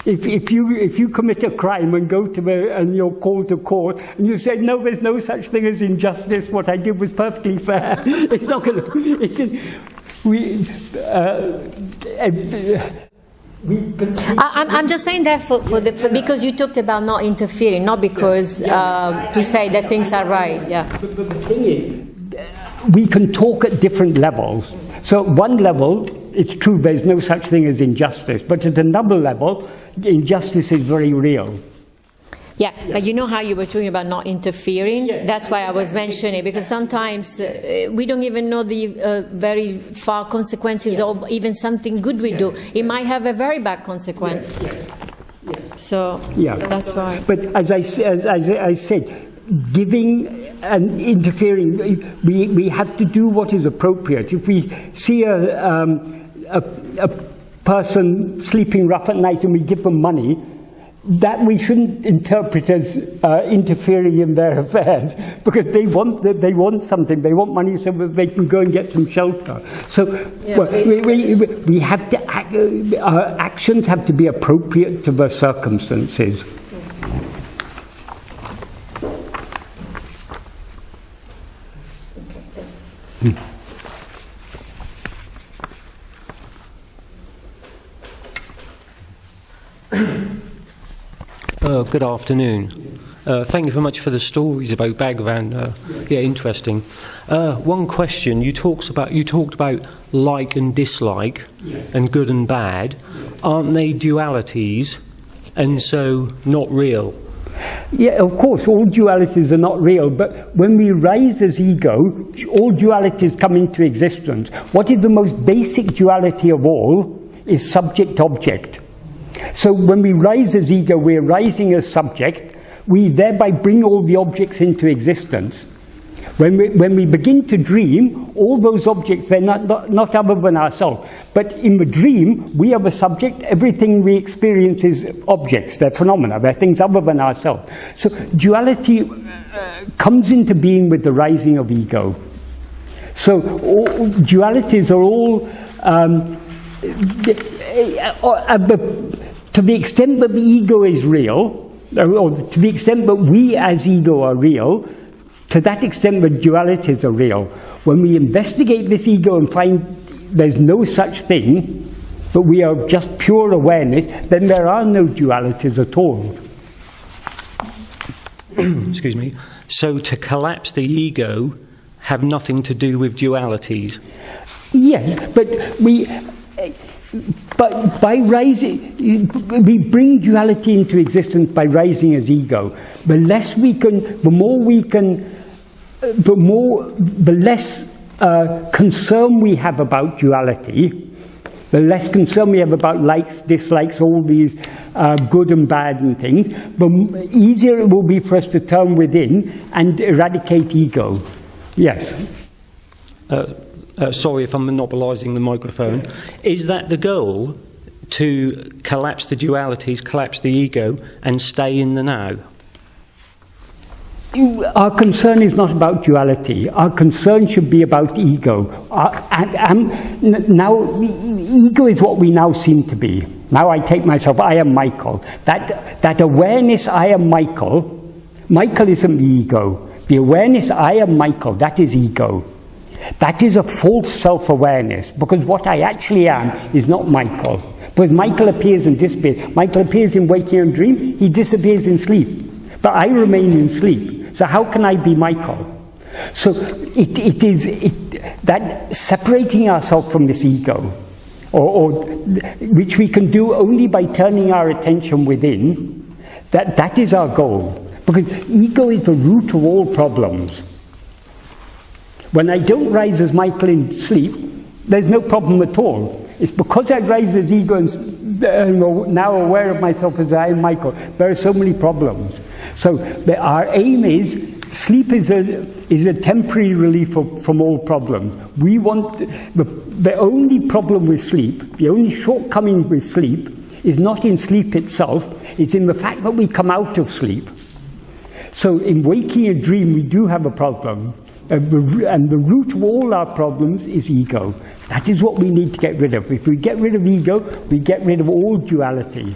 If you commit a crime and go and you're called to court and you say, no, there's no such thing as injustice, what I did was perfectly fair, it's not going to. It's just I'm just saying that because you talked about not interfering, not because to say that things are right. Yeah. But the thing is, we can talk at different levels. So at one level, it's true there's no such thing as injustice, but at another level, injustice is very real. Yeah, but you know how you were talking about not interfering? Yeah. That's why I was mentioning it, because sometimes we don't even know the very far consequences of even something good we do. It might have a very bad consequence. Yes. So that's why. But as I said, giving and interfering, we have to do what is appropriate. If we see a person sleeping rough at night and we give them money, that we shouldn't interpret as interfering in their affairs, because they want something, they want money so that they can go and get some shelter. So we have to our actions have to be appropriate to the circumstances. Good afternoon. Thank you very much for the stories about Bhagavan. Interesting. One question: you talked about like and dislike, yes, and good and bad. Aren't they dualities, and so not real? Yeah, of course, all dualities are not real, but when we rise as ego, all dualities come into existence. What is the most basic duality of all is subject-object. So when we rise as ego, we're rising as subject. We thereby bring all the objects into existence. When we begin to dream, all those objects, they're not other than ourselves. But in the dream, we are the subject. Everything we experience is objects. They're phenomena. They're things other than ourselves. So duality comes into being with the rising of ego. So dualities are all... to the extent that the ego is real, or to the extent that we as ego are real, to that extent the dualities are real. When we investigate this ego and find there's no such thing, but we are just pure awareness, then there are no dualities at all. Excuse me. So to collapse the ego have nothing to do with dualities? Yes, but by rising, we bring duality into existence by rising as ego. The less concern we have about duality, the less concern we have about likes, dislikes, all these good and bad and things, the easier it will be for us to turn within and eradicate ego. Yes. Sorry if I'm monopolising the microphone. Is that the goal, to collapse the dualities, collapse the ego, and stay in the now? Our concern is not about duality. Our concern should be about ego. Now, ego is what we now seem to be. Now I take myself, I am Michael. That awareness, I am Michael. Michael isn't the ego. The awareness, I am Michael, that is ego. That is a false self-awareness, because what I actually am is not Michael. Because Michael appears and disappears. Michael appears in waking and dream, he disappears in sleep. But I remain in sleep. So how can I be Michael? So it is that separating ourselves from this ego, or which we can do only by turning our attention within, that is our goal. Because ego is the root of all problems. When I don't rise as Michael in sleep, there's no problem at all. It's because I rise as ego now aware of myself as I am Michael. There are so many problems. So our aim is, sleep is a temporary relief from all problems. We want, the only problem with sleep, the only shortcoming with sleep, is not in sleep itself, it's in the fact that we come out of sleep. So in waking a dream, we do have a problem. And the root of all our problems is ego. That is what we need to get rid of. If we get rid of ego, we get rid of all duality.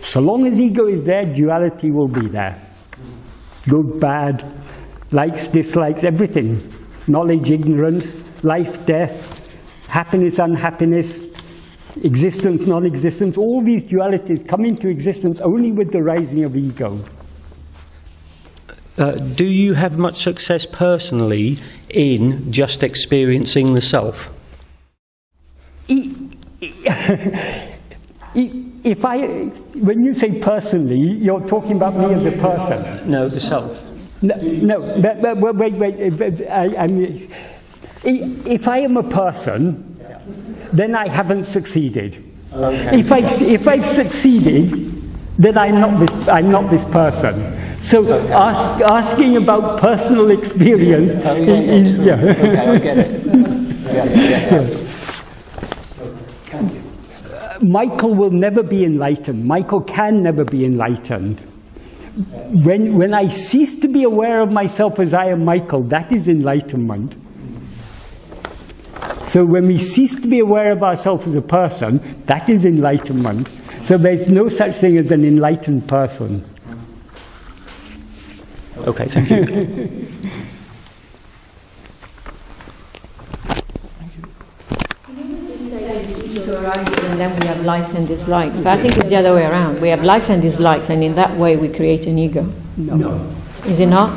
So long as ego is there, duality will be there. Good, bad, likes, dislikes, everything. Knowledge, ignorance, life, death, happiness, unhappiness, existence, non-existence. All these dualities come into existence only with the rising of ego. Do you have much success personally in just experiencing the self? When you say personally, you're talking about me as a person. No, the self. No, wait. If I am a person, then I haven't succeeded. Okay. If I've succeeded, then I'm not this person. So asking about personal experience is, yeah. Okay, I get it. Michael will never be enlightened. Michael can never be enlightened. When I cease to be aware of myself as I am Michael, that is enlightenment. So when we cease to be aware of ourselves as a person, that is enlightenment. So there's no such thing as an enlightened person. Okay, thank you. And then we have likes and dislikes. But I think it's the other way around. We have likes and dislikes, and in that way we create an ego. No. Is it not?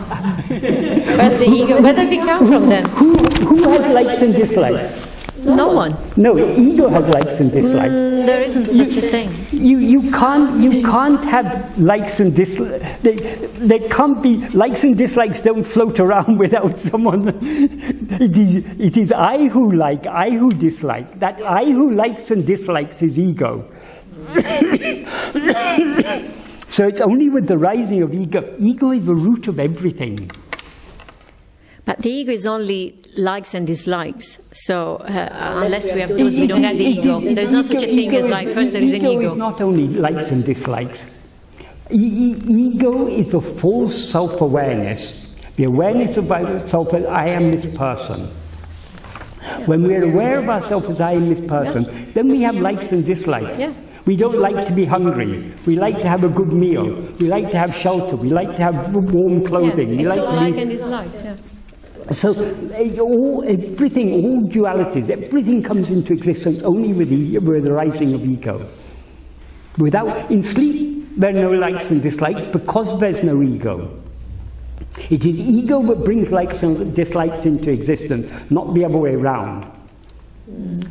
Where's the ego? Where does it come from then? Who has likes and dislikes? No one. No, ego has likes and dislikes. There isn't such a thing. You can't have likes and dislikes. There can't be likes and dislikes. Don't float around without someone. It is I who like, I who dislike. That I who likes and dislikes is ego. So it's only with the rising of ego. Ego is the root of everything. But the ego is only likes and dislikes. So unless we have those, we don't have the ego. There is no such a thing as like, first there is an ego. Ego is not only likes and dislikes. Ego is the false self-awareness. The awareness of myself as I am this person. When we are aware of ourselves as I am this person, then we have likes and dislikes. Yeah. We don't like to be hungry. We like to have a good meal. We like to have shelter. We like to have warm clothing. It's all like and dislikes, yeah. So everything, all dualities, everything comes into existence only with the rising of ego. In sleep, there are no likes and dislikes because there's no ego. It is ego that brings likes and dislikes into existence, not the other way around.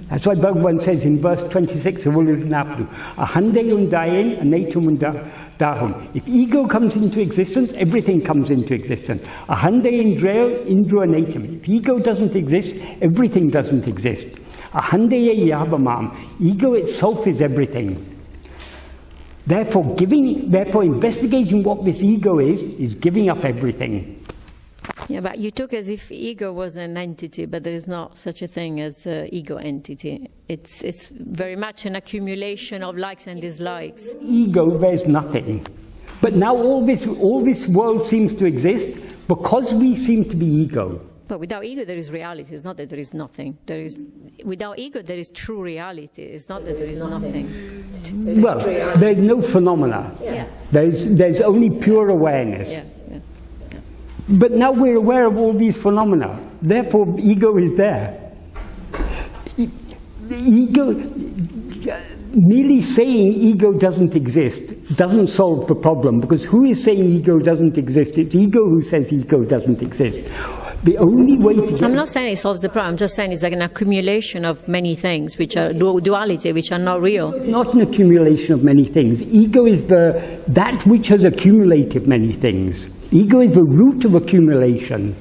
That's why Bhagavan says in verse 26 of Ulunapadu, ahande undayen anetum undahum. If ego comes into existence, everything comes into existence. Ahande indreo indru anetum. If ego doesn't exist, everything doesn't exist. Ahande yavamam. Ego itself is everything. Therefore, investigating what this ego is giving up everything. Yeah, but you took as if ego was an entity, but there is not such a thing as ego entity. It's very much an accumulation of likes and dislikes. Ego, there's nothing. But now all this world seems to exist because we seem to be ego. But without ego, there is reality. It's not that there is nothing. Without ego, there is true reality. It's not that there is nothing. Well, there's no phenomena. Yeah. There's only pure awareness. Yeah. But now we're aware of all these phenomena. Therefore, ego is there. Merely saying ego doesn't exist doesn't solve the problem, because who is saying ego doesn't exist? It's ego who says ego doesn't exist. The only way to I'm not saying it solves the problem. I'm just saying it's like an accumulation of many things, which are duality, which are not real. It's not an accumulation of many things. Ego is that which has accumulated many things. Ego is the root of accumulation.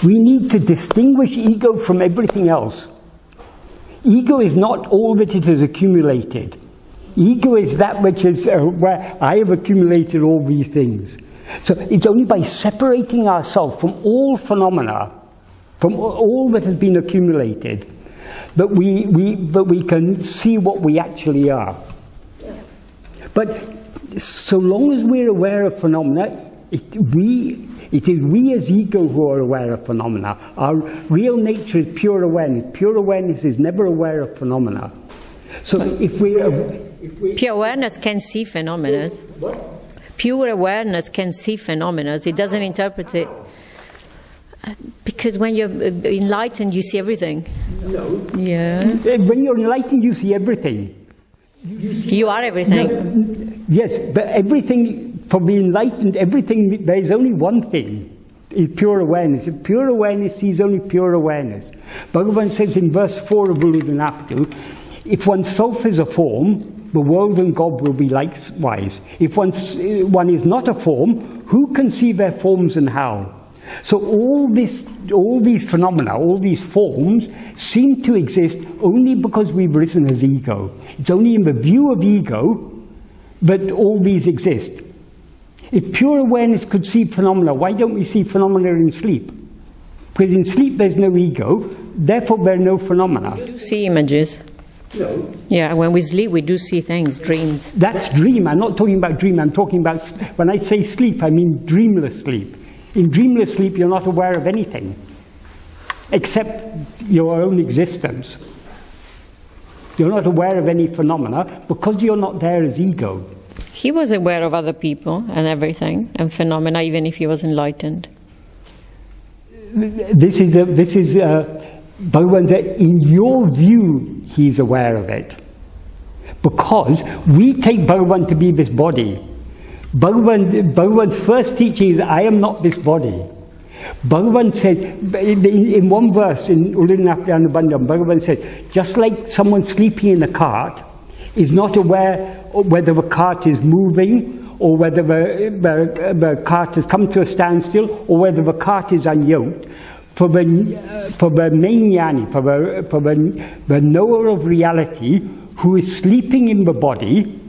We need to distinguish ego from everything else. Ego is not all that it has accumulated. Ego is that which is where I have accumulated all these things. So it's only by separating ourselves from all phenomena, from all that has been accumulated, that we can see what we actually are. But so long as we're aware of phenomena, it is we as ego who are aware of phenomena. Our real nature is pure awareness. Pure awareness is never aware of phenomena. So if we pure awareness can see phenomena. Pure awareness can see phenomena. It doesn't interpret it. Because when you're enlightened, you see everything. No. Yeah. When you're enlightened, you see everything. You are everything. No, yes, but everything, for the enlightened, everything, there is only one thing, is pure awareness. If pure awareness sees only pure awareness. Bhagavan says in verse 4 of Ulladu, if one's self is a form, the world and God will be likewise. If one is not a form, who can see their forms and how? So all these phenomena, all these forms, seem to exist only because we've risen as ego. It's only in the view of ego that all these exist. If pure awareness could see phenomena, why don't we see phenomena in sleep? Because in sleep there's no ego, therefore there are no phenomena. We do see images. No. Yeah, when we sleep we do see things, dreams. That's dream. I'm not talking about dream. I'm talking about, when I say sleep, I mean dreamless sleep. In dreamless sleep, you're not aware of anything except your own existence. You're not aware of any phenomena because you're not there as ego. He was aware of other people and everything and phenomena, even if he was enlightened. This is Bhagavan said, in your view, he's aware of it. Because we take Bhagavan to be this body. Bhagavan's first teaching is, I am not this body. Bhagavan said, in one verse, in Ulladu Bhagavan says, just like someone sleeping in a cart is not aware of whether the cart is moving or whether the cart has come to a standstill or whether the cart is unyoked, for the main jnani, for the knower of reality who is sleeping in the body,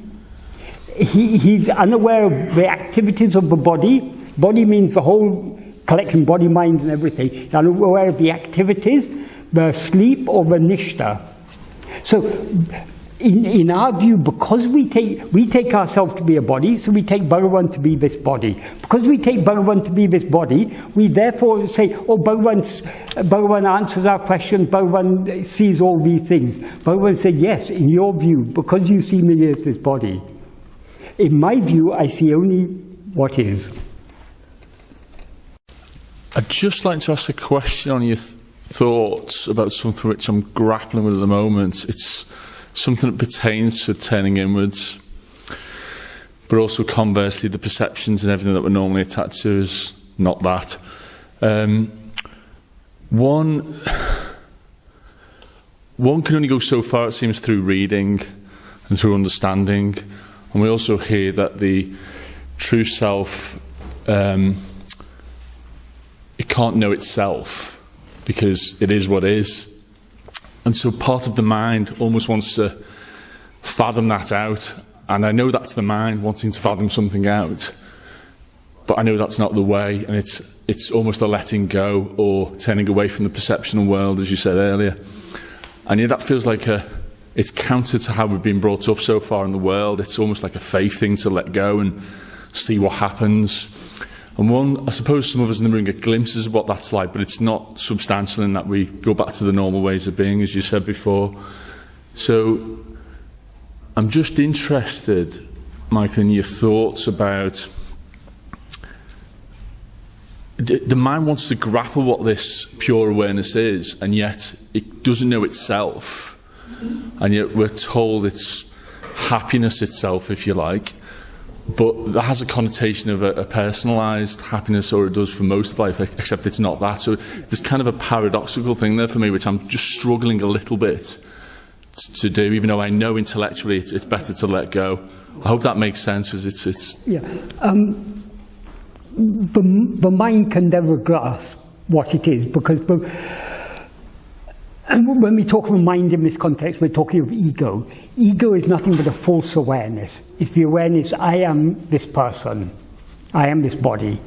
he's unaware of the activities of the body. Body means the whole collection, body, mind and everything. He's unaware of the activities, the sleep or the nishta. So in our view, because we take ourselves to be a body, so we take Bhagavan to be this body. Because we take Bhagavan to be this body, we therefore say, oh, Bhagavan answers our questions, Bhagavan sees all these things. Bhagavan said, yes, in your view, because you see me as this body. In my view, I see only what is. I'd just like to ask a question on your thoughts about something which I'm grappling with at the moment. It's something that pertains to turning inwards, but also conversely the perceptions and everything that we're normally attached to is not that. One can only go so far, it seems, through reading and through understanding, and we also hear that the true self, it can't know itself because it is what is. And so part of the mind almost wants to fathom that out. And I know that's the mind wanting to fathom something out. But I know that's not the way. And it's almost a letting go or turning away from the perceptional world, as you said earlier. And yeah, that feels like it's counter to how we've been brought up so far in the world. It's almost like a faith thing to let go and see what happens. And I suppose some of us in the room get glimpses of what that's like, but it's not substantial in that we go back to the normal ways of being, as you said before. So I'm just interested, Michael, in your thoughts about the mind wants to grapple what this pure awareness is, and yet it doesn't know itself. And yet we're told it's happiness itself, if you like. But that has a connotation of a personalised happiness, or it does for most of life, except it's not that. So there's kind of a paradoxical thing there for me, which I'm just struggling a little bit to do, even though I know intellectually it's better to let go. I hope that makes sense, as it's... Yeah. The mind can never grasp what it is, because And when we talk of mind in this context, we're talking of ego. Ego is nothing but a false awareness. It's the awareness, I am this person, I am this body.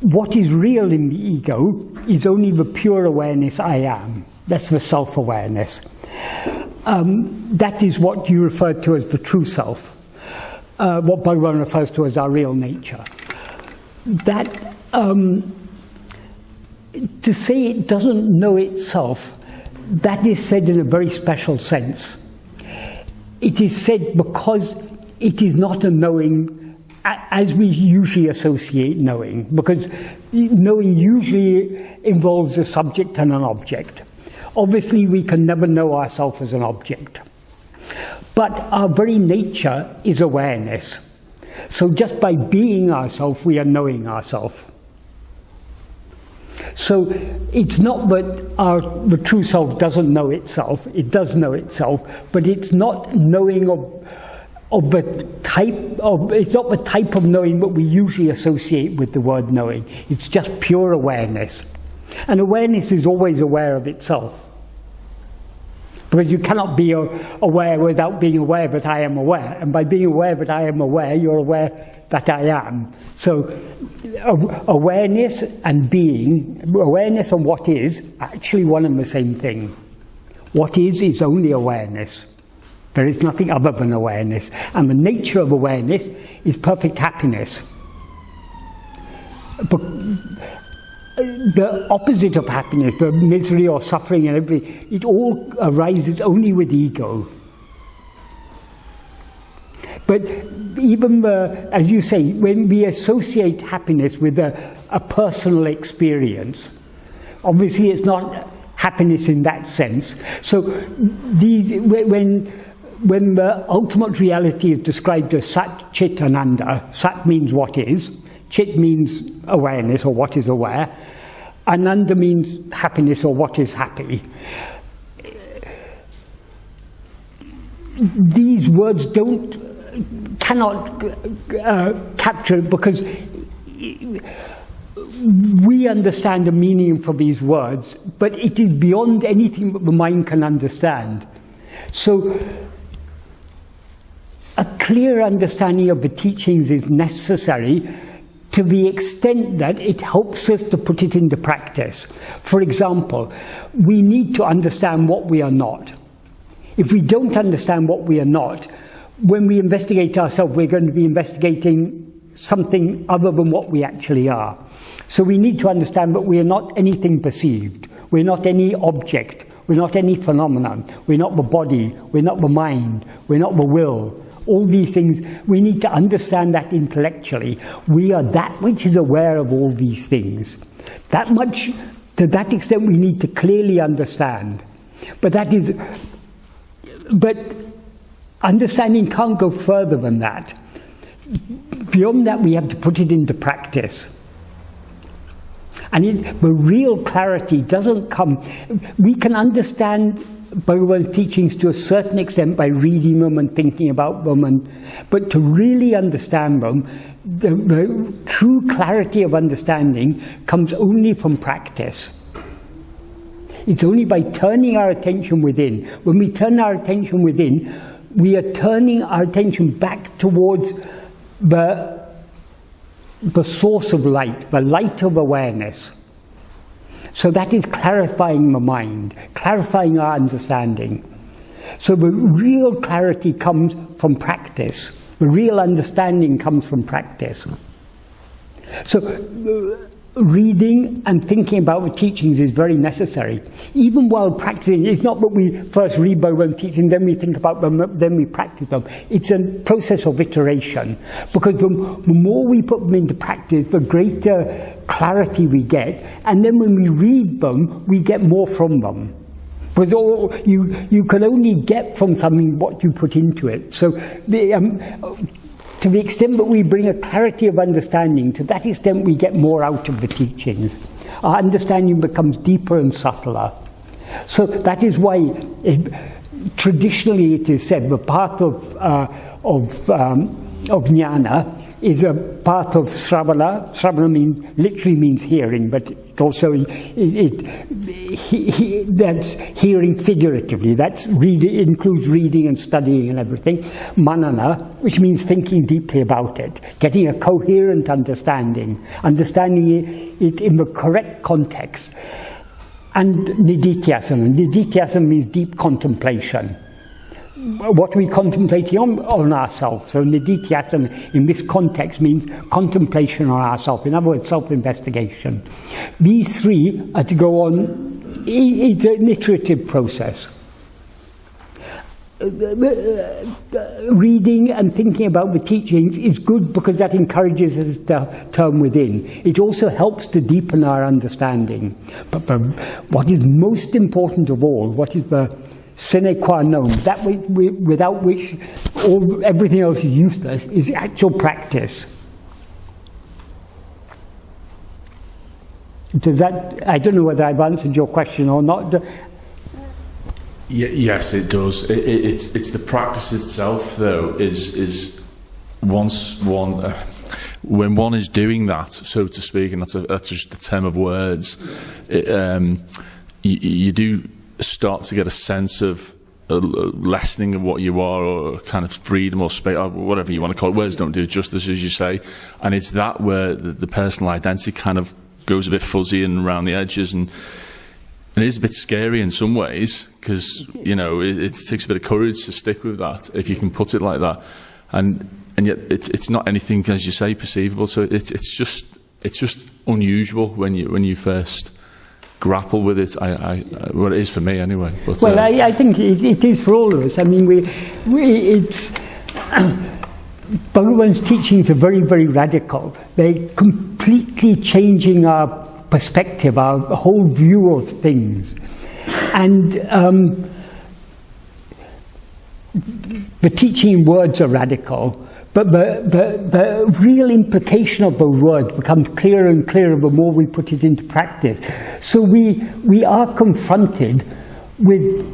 What is real in the ego is only the pure awareness I am. That's the self-awareness. That is what you referred to as the true self, what Bhagavan refers to as our real nature. That, to say it doesn't know itself, that is said in a very special sense. It is said because it is not a knowing as we usually associate knowing, because knowing usually involves a subject and an object. Obviously, we can never know ourselves as an object. But our very nature is awareness. So just by being ourselves, we are knowing ourselves. So it's not that the true self doesn't know itself, it does know itself, but it's not knowing of the type of, it's not the type of knowing that we usually associate with the word knowing. It's just pure awareness. And awareness is always aware of itself. Because you cannot be aware without being aware that I am aware. And by being aware that I am aware, you're aware that I am. So awareness and being, awareness and what is, actually one and the same thing. What is only awareness. There is nothing other than awareness. And the nature of awareness is perfect happiness. But the opposite of happiness, the misery or suffering and everything, it all arises only with ego. But even, as you say, when we associate happiness with a personal experience, obviously it's not happiness in that sense. So when the ultimate reality is described as Sat, Chit, Ananda, Sat means what is, Chit means awareness or what is aware, Ananda means happiness or what is happy. These words cannot capture it because we understand the meaning for these words, but it is beyond anything that the mind can understand. So a clear understanding of the teachings is necessary to the extent that it helps us to put it into practice. For example, we need to understand what we are not. If we don't understand what we are not, when we investigate ourselves, we're going to be investigating something other than what we actually are. So we need to understand that we are not anything perceived. We're not any object. We're not any phenomenon. We're not the body. We're not the mind. We're not the will. All these things, we need to understand that intellectually. We are that which is aware of all these things. That much, to that extent, we need to clearly understand. But understanding can't go further than that. Beyond that, we have to put it into practice. And the real clarity doesn't come. We can understand Bhagavan's teachings to a certain extent by reading them and thinking about them, but to really understand them, the true clarity of understanding comes only from practice. It's only by turning our attention within. When we turn our attention within, we are turning our attention back towards the source of light, the light of awareness. So that is clarifying the mind, clarifying our understanding. So the real clarity comes from practice. The real understanding comes from practice. So reading and thinking about the teachings is very necessary. Even while practicing, it's not that we first read Bhagavan's teachings, then we think about them, then we practice them. It's a process of iteration. Because the more we put them into practice, the greater clarity we get. And then when we read them, we get more from them. Because you can only get from something what you put into it. So to the extent that we bring a clarity of understanding, to that extent we get more out of the teachings. Our understanding becomes deeper and subtler. So that is why traditionally it is said the path of jnana is a path of sravana. Sravana literally means hearing, but also that's hearing figuratively. That's includes reading and studying and everything. Maṇana, which means thinking deeply about it, getting a coherent understanding it in the correct context. And nididhyasana. Nididhyasana means deep contemplation. What are we contemplating on ourselves? So nididhyasana in this context means contemplation on ourselves. In other words, self-investigation. These three are to go on. It's an iterative process. Reading and thinking about the teachings is good because that encourages us to turn within. It also helps to deepen our understanding. But what is most important of all, what is the sine qua non, that without which everything else is useless, is actual practice. Does that, I don't know whether I've answered your question or not. Yes, it does. It's the practice itself, though, is once one, when one is doing that, so to speak, and that's just a term of words, you do start to get a sense of a lessening of what you are, or kind of freedom or space, or whatever you want to call it. Words don't do it justice, as you say. And it's that where the personal identity kind of goes a bit fuzzy and around the edges, and it is a bit scary in some ways, because it takes a bit of courage to stick with that, if you can put it like that, and yet it's not anything, as you say, perceivable. So it's just unusual when you first grapple with it. Well, it is for me anyway. But, I think it is for all of us. I mean, it's Bhagavan's teachings are very, very radical. They're completely changing our perspective, our whole view of things. And the teaching words are radical, but the real implication of the word becomes clearer and clearer the more we put it into practice. So we are confronted with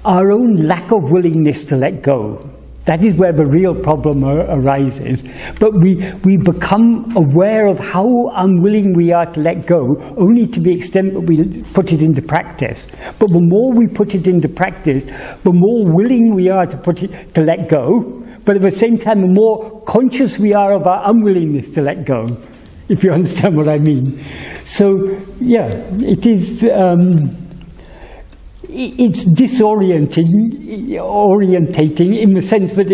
our own lack of willingness to let go. That is where the real problem arises. But we become aware of how unwilling we are to let go, only to the extent that we put it into practice. But the more we put it into practice, the more willing we are to let go. But at the same time, the more conscious we are of our unwillingness to let go, if you understand what I mean. So, yeah, it is... it's disorientating in the sense that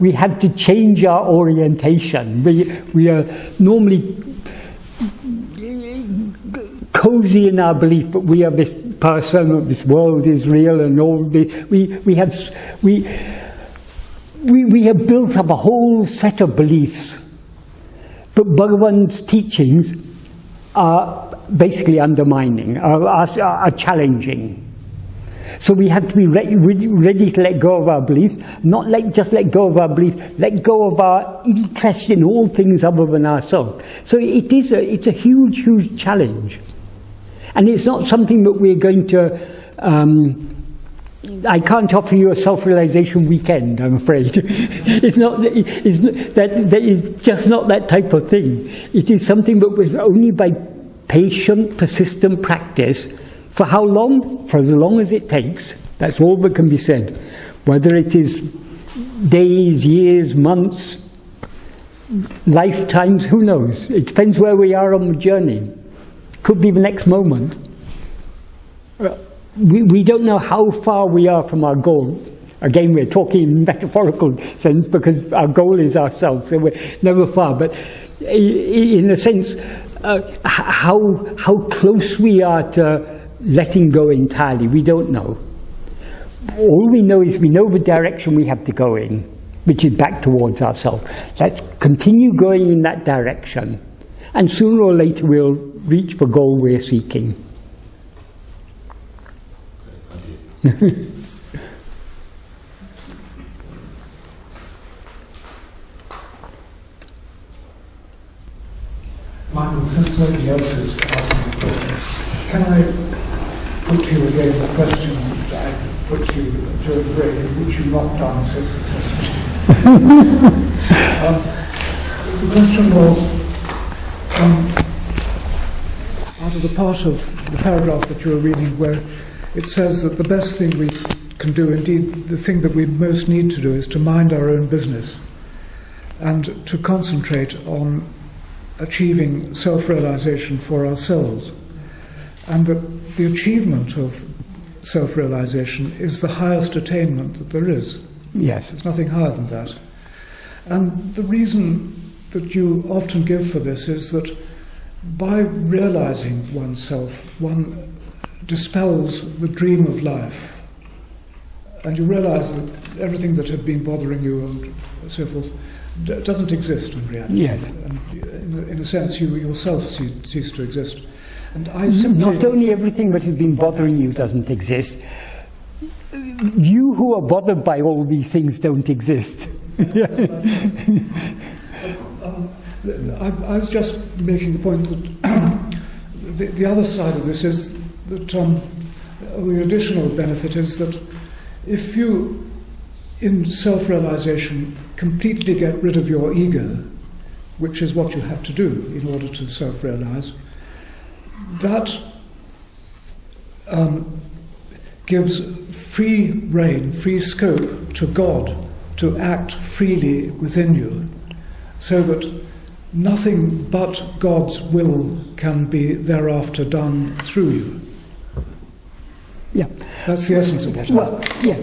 we had to change our orientation. We are normally cozy in our belief that we are this person, that this world is real, and all this. We have built up a whole set of beliefs. But Bhagavan's teachings are basically undermining, are challenging. So we have to be ready to let go of our beliefs, not just let go of our beliefs, let go of our interest in all things other than ourselves. So it's a huge, huge challenge. And it's not something that we're going to... I can't offer you a self-realization weekend, I'm afraid. It's just not that type of thing. It is something that we're only by patient, persistent practice. For how long? For as long as it takes. That's all that can be said. Whether it is days, years, months, lifetimes, who knows? It depends where we are on the journey. Could be the next moment. We don't know how far we are from our goal. Again, we're talking in metaphorical sense because our goal is ourselves, so we're never far. But in a sense, how close we are to letting go entirely, we don't know. All we know is we know the direction we have to go in, which is back towards ourselves. Let's continue going in that direction, and sooner or later we'll reach the goal we're seeking. Michael, since nobody else is asking a question, can I put to you again the question that I put you to a degree, which you knocked down so successfully. The question was, out of the part of the paragraph that you were reading where it says that the best thing we can do, indeed the thing that we most need to do, is to mind our own business and to concentrate on achieving self-realization for ourselves, and that the achievement of self-realization is the highest attainment that there is. Yes. There's nothing higher than that. And the reason that you often give for this is that by realizing oneself, one dispels the dream of life, and you realize that everything that had been bothering you and so forth doesn't exist in reality. Yes. And in a sense, you yourself cease to exist. And I simply... Not only everything that has been bothering you doesn't exist, you who are bothered by all these things don't exist. I was just making the point that the other side of this is that the additional benefit is that if you, in self-realization, completely get rid of your ego, which is what you have to do in order to self-realize, that gives free rein, free scope to God to act freely within you, so that nothing but God's will can be thereafter done through you. Yeah. That's the essence of what Well, yeah.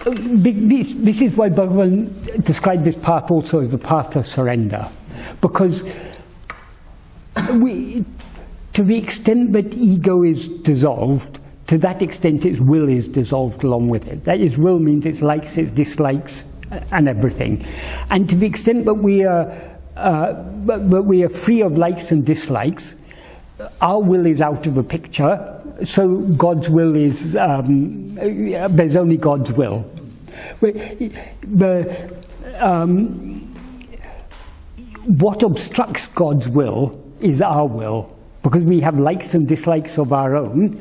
This is why Bhagavan described this path also as the path of surrender. Because to the extent that ego is dissolved, to that extent its will is dissolved along with it. That is, will means its likes, its dislikes, and everything. And to the extent that we are free of likes and dislikes, our will is out of the picture, so God's will is, there's only God's will. What obstructs God's will is our will, because we have likes and dislikes of our own.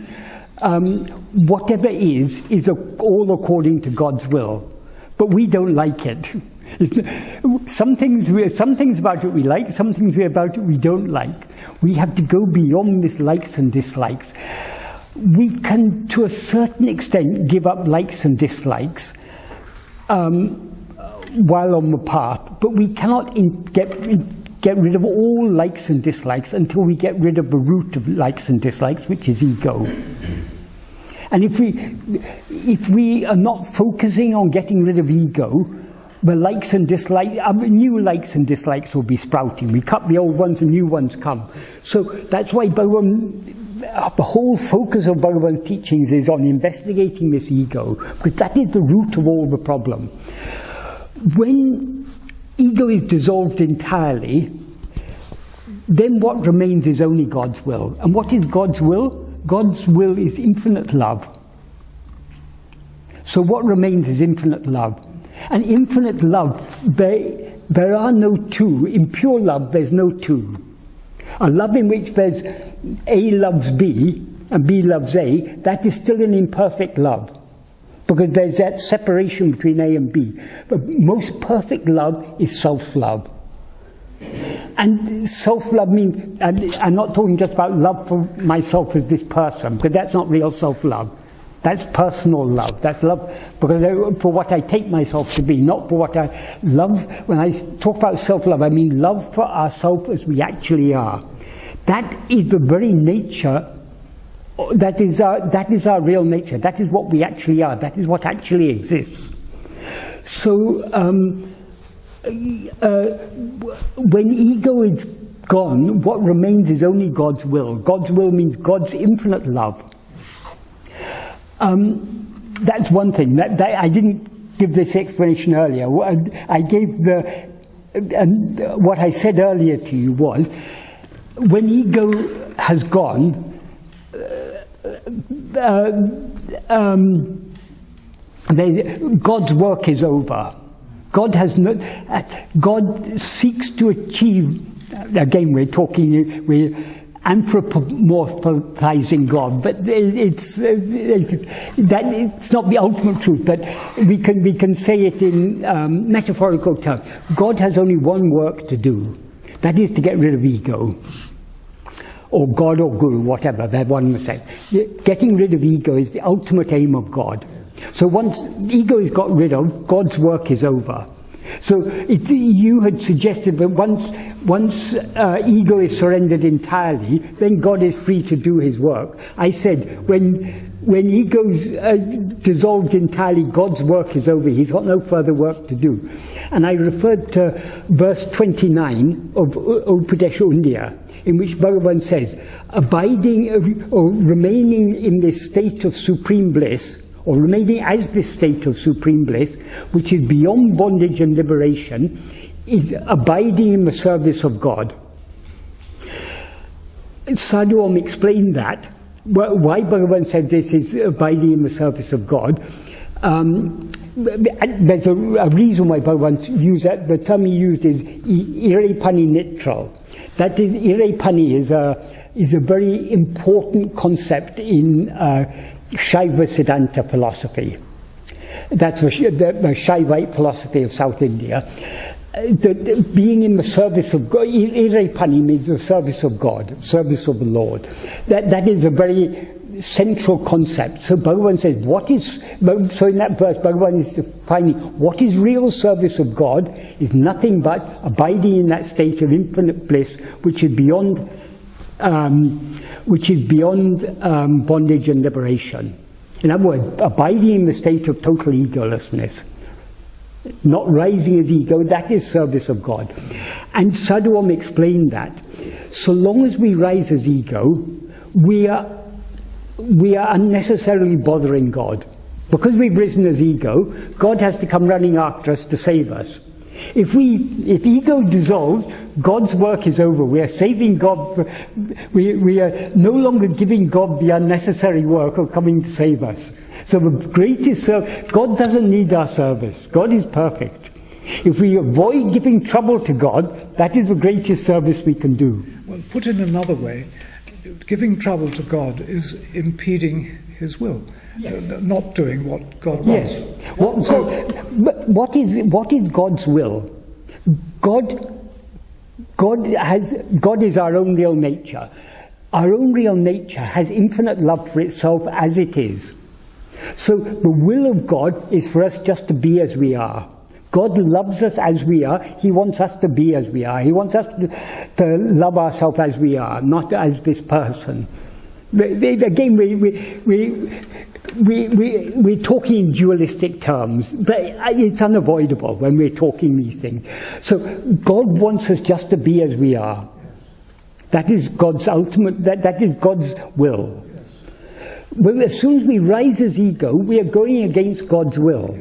Whatever is all according to God's will, but we don't like it. Some things about it we like, some things about it we don't like. We have to go beyond this likes and dislikes. We can, to a certain extent, give up likes and dislikes while on the path, but we cannot get rid of all likes and dislikes until we get rid of the root of likes and dislikes, which is ego. And if we are not focusing on getting rid of ego, the likes and dislikes, new likes and dislikes will be sprouting. We cut the old ones and new ones come. So that's why the whole focus of Bhagavan's teachings is on investigating this ego, because that is the root of all the problem. When ego is dissolved entirely, then what remains is only God's will. And what is God's will? God's will is infinite love. So what remains is infinite love. And infinite love, there are no two. In pure love, there's no two. A love in which there's A loves B and B loves A, that is still an imperfect love, because there's that separation between A and B. But most perfect love is self-love. And self-love means, and I'm not talking just about love for myself as this person, because that's not real self-love. That's personal love. That's love because for what I take myself to be, not for what I love. When I talk about self-love, I mean love for ourselves as we actually are. That is the very nature. That is our real nature. That is what we actually are. That is what actually exists. So when ego is gone, what remains is only God's will. God's will means God's infinite love. That's one thing. That I didn't give this explanation earlier. I gave what I said earlier to you was, when ego has gone, God's work is over. God seeks to achieve. Again, we're anthropomorphizing God, but it's not the ultimate truth. But we can say it in metaphorical terms. God has only one work to do. That is to get rid of ego, or God or Guru, whatever. That one must say. Getting rid of ego is the ultimate aim of God. So once ego is got rid of, God's work is over. So you had suggested that once ego is surrendered entirely, then God is free to do his work. I said when ego is dissolved entirely, God's work is over. He's got no further work to do. And I referred to verse 29 of Upadesh Undiyā, in which Bhagavan says, abiding or remaining in this state of supreme bliss, or remaining as this state of supreme bliss, which is beyond bondage and liberation, is abiding in the service of God. Sadhuam explained that, why Bhagavan said this is abiding in the service of God. There's a reason why Bhagavan used that. The term he used is irepani nitral. That is, irepani is a very important concept in Shaiva Siddhanta philosophy. That's the Shaivite philosophy of South India. Being in the service of God, irepani means the service of God, service of the Lord. That is a very central concept. So Bhagavan says, so in that verse, Bhagavan is defining what is real service of God is nothing but abiding in that state of infinite bliss, which is beyond bondage and liberation. In other words, abiding in the state of total egolessness, not rising as ego, that is service of God. And Sadhuam explained that so long as we rise as ego, we are unnecessarily bothering God. Because we've risen as ego, God has to come running after us to save us. If ego dissolves, God's work is over. We are saving God. We are no longer giving God the unnecessary work of coming to save us. So the greatest God doesn't need our service. God is perfect. If we avoid giving trouble to God, that is the greatest service we can do. Well, put in another way, giving trouble to God is impeding his will, not doing what God wants. Yes. What is God's will? God is our own real nature. Our own real nature has infinite love for itself as it is. So the will of God is for us just to be as we are. God loves us as we are. He wants us to be as we are. He wants us to love ourselves as we are, not as this person. Again, we're talking in dualistic terms, but it's unavoidable when we're talking these things. So God wants us just to be as we are. That is God's ultimate, that is God's will. Well, as soon as we rise as ego, we are going against God's will.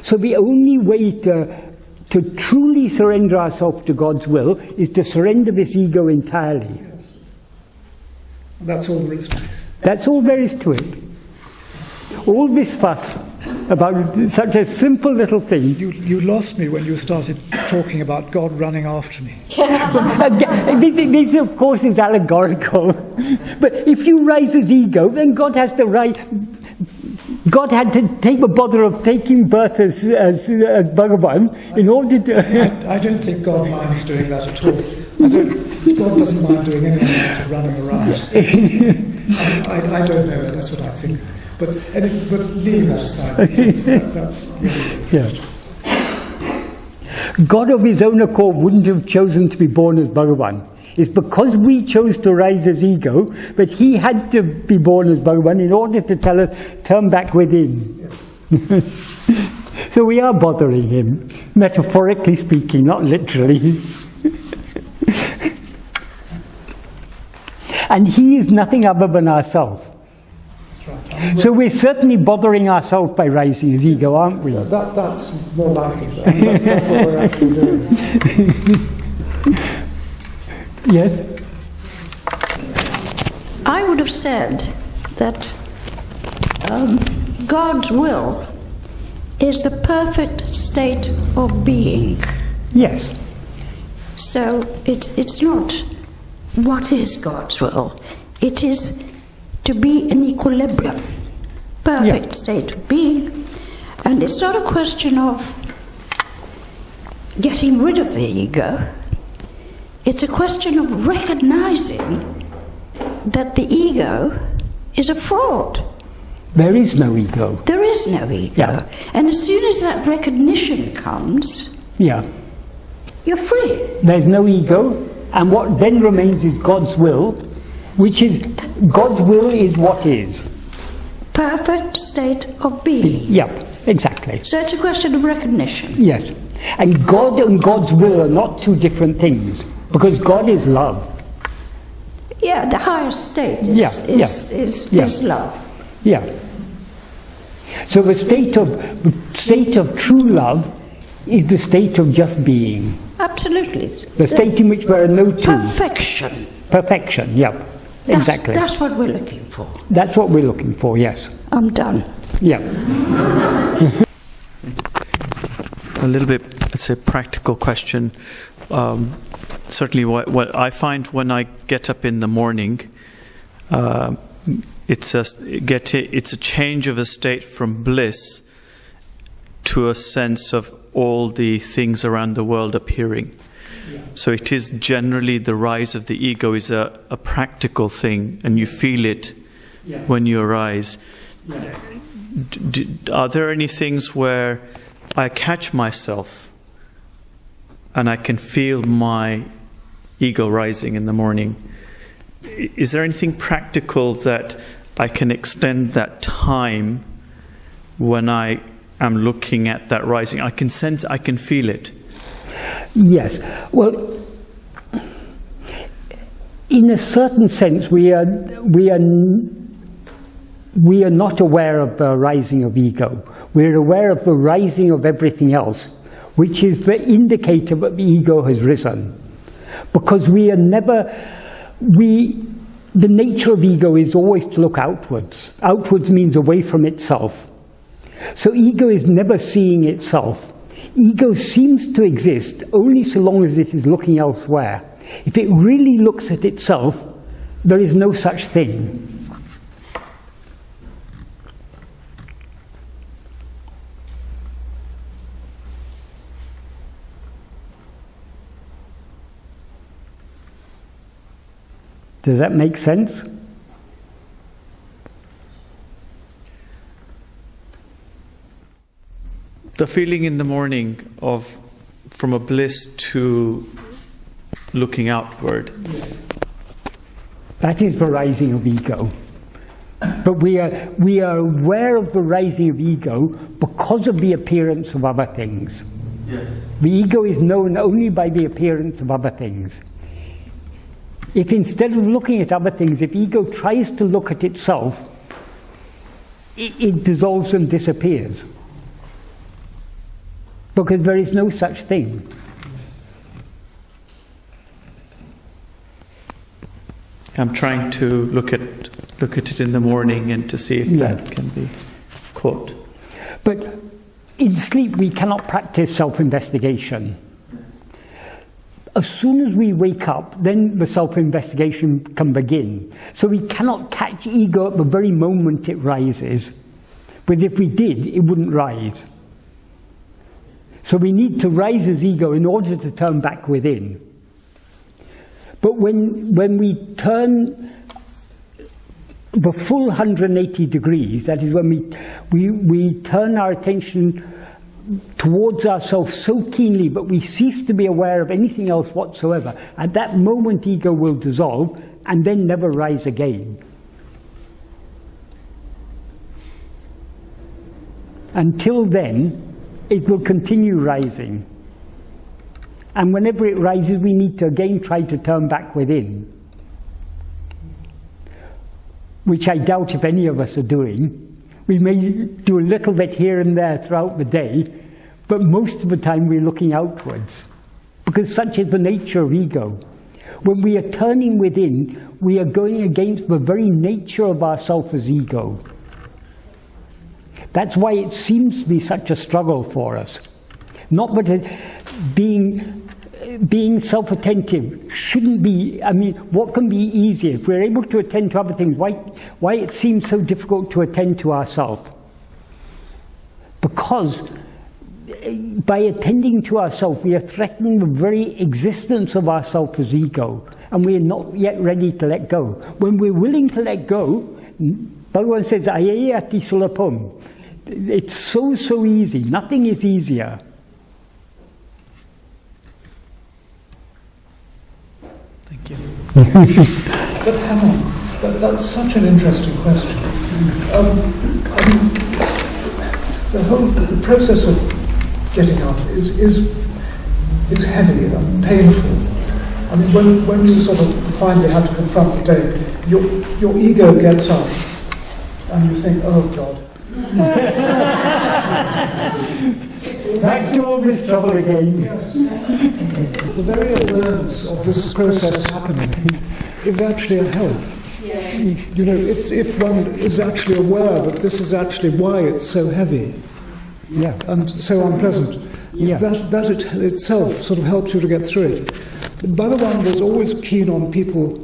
So the only way to truly surrender ourselves to God's will is to surrender this ego entirely. That's all there is to it. That's all there is to it. All this fuss about such a simple little thing. You lost me when you started talking about God running after me. This, of course, is allegorical. But if you rise as ego, then God has to rise. God had to take the bother of taking birth as Bhagavan in order to... I don't think God minds doing that at all. God doesn't mind doing anything to running around. I don't know, that's what I think. But leaving that aside, that's really yeah. God of his own accord wouldn't have chosen to be born as Bhagavan. It's because we chose to rise as ego, but he had to be born as Bhagavan in order to tell us, turn back within. Yeah. So we are bothering him, metaphorically speaking, not literally. And he is nothing other than ourselves. That's right. So we're certainly bothering ourselves by rising as ego, aren't we? That's more likely. That's what we're actually doing. Yes? I would have said that God's will is the perfect state of being. Yes. So it's not what is God's will? It is to be in equilibrium, perfect state of being. And it's not a question of getting rid of the ego. It's a question of recognizing that the ego is a fraud. There is no ego. There is no ego. Yeah. And as soon as that recognition comes, Yeah. you're free. There's no ego, and what then remains is God's will, which is, God's will is what is. Perfect state of being. Yeah, exactly. So it's a question of recognition. Yes. And God and God's will are not two different things, because God is love. Yeah, the highest state is love. Yeah. So the state of true love is the state of just being. Absolutely. The state in which there are no two. Perfection. Perfection, yeah. Exactly. That's what we're looking for. That's what we're looking for, yes. I'm done. Yeah. A little bit, it's a practical question. Certainly what I find when I get up in the morning, it's a change of a state from bliss to a sense of all the things around the world appearing. Yeah. So it is generally the rise of the ego is a practical thing, and you feel it when you arise. Yeah. Are there any things where I catch myself and I can feel my ego rising in the morning? Is there anything practical that I can extend that time when I am looking at that rising? I can sense, I can feel it. Yes. Well, in a certain sense, we are not aware of the rising of ego. We're aware of the rising of everything else, which is the indicator that the ego has risen. Because we are never, the nature of ego is always to look outwards. Outwards means away from itself. So ego is never seeing itself. Ego seems to exist only so long as it is looking elsewhere. If it really looks at itself, there is no such thing. Does that make sense? The feeling in the morning of from a bliss to looking outward. Yes. That is the rising of ego. But we are aware of the rising of ego because of the appearance of other things. Yes. The ego is known only by the appearance of other things. If instead of looking at other things, if ego tries to look at itself, it dissolves and disappears. Because there is no such thing. I'm trying to look at it in the morning and to see if that can be caught. But in sleep we cannot practice self-investigation. As soon as we wake up, then the self-investigation can begin. So we cannot catch ego at the very moment it rises. But if we did, it wouldn't rise. So we need to rise as ego in order to turn back within. But when we turn the full 180 degrees, that is when we turn our attention towards ourselves so keenly that we cease to be aware of anything else whatsoever, at that moment ego will dissolve and then never rise again. Until then, it will continue rising. And whenever it rises, we need to again try to turn back within. Which I doubt if any of us are doing. We may do a little bit here and there throughout the day, but most of the time we're looking outwards. Because such is the nature of ego. When we are turning within, we are going against the very nature of ourself as ego. That's why it seems to be such a struggle for us. Not that being self-attentive shouldn't be, I mean, what can be easier? If we're able to attend to other things, why it seems so difficult to attend to ourselves? Because by attending to ourselves, we are threatening the very existence of ourself as ego, and we are not yet ready to let go. When we're willing to let go, Bhagavan says, ayayati solla-p-paḍum. It's so easy. Nothing is easier. Thank you. But hang on, that's such an interesting question. I mean, the process of getting up is heavy and painful. I mean, when you sort of finally have to confront the day, your ego gets up, and you think, oh God. Back to all this trouble again. Yes. The very awareness of this process happening is actually a help. You know, it's if one is actually aware that this is actually why it's so heavy and so unpleasant, that it itself sort of helps you to get through it. Bhagavan was always keen on people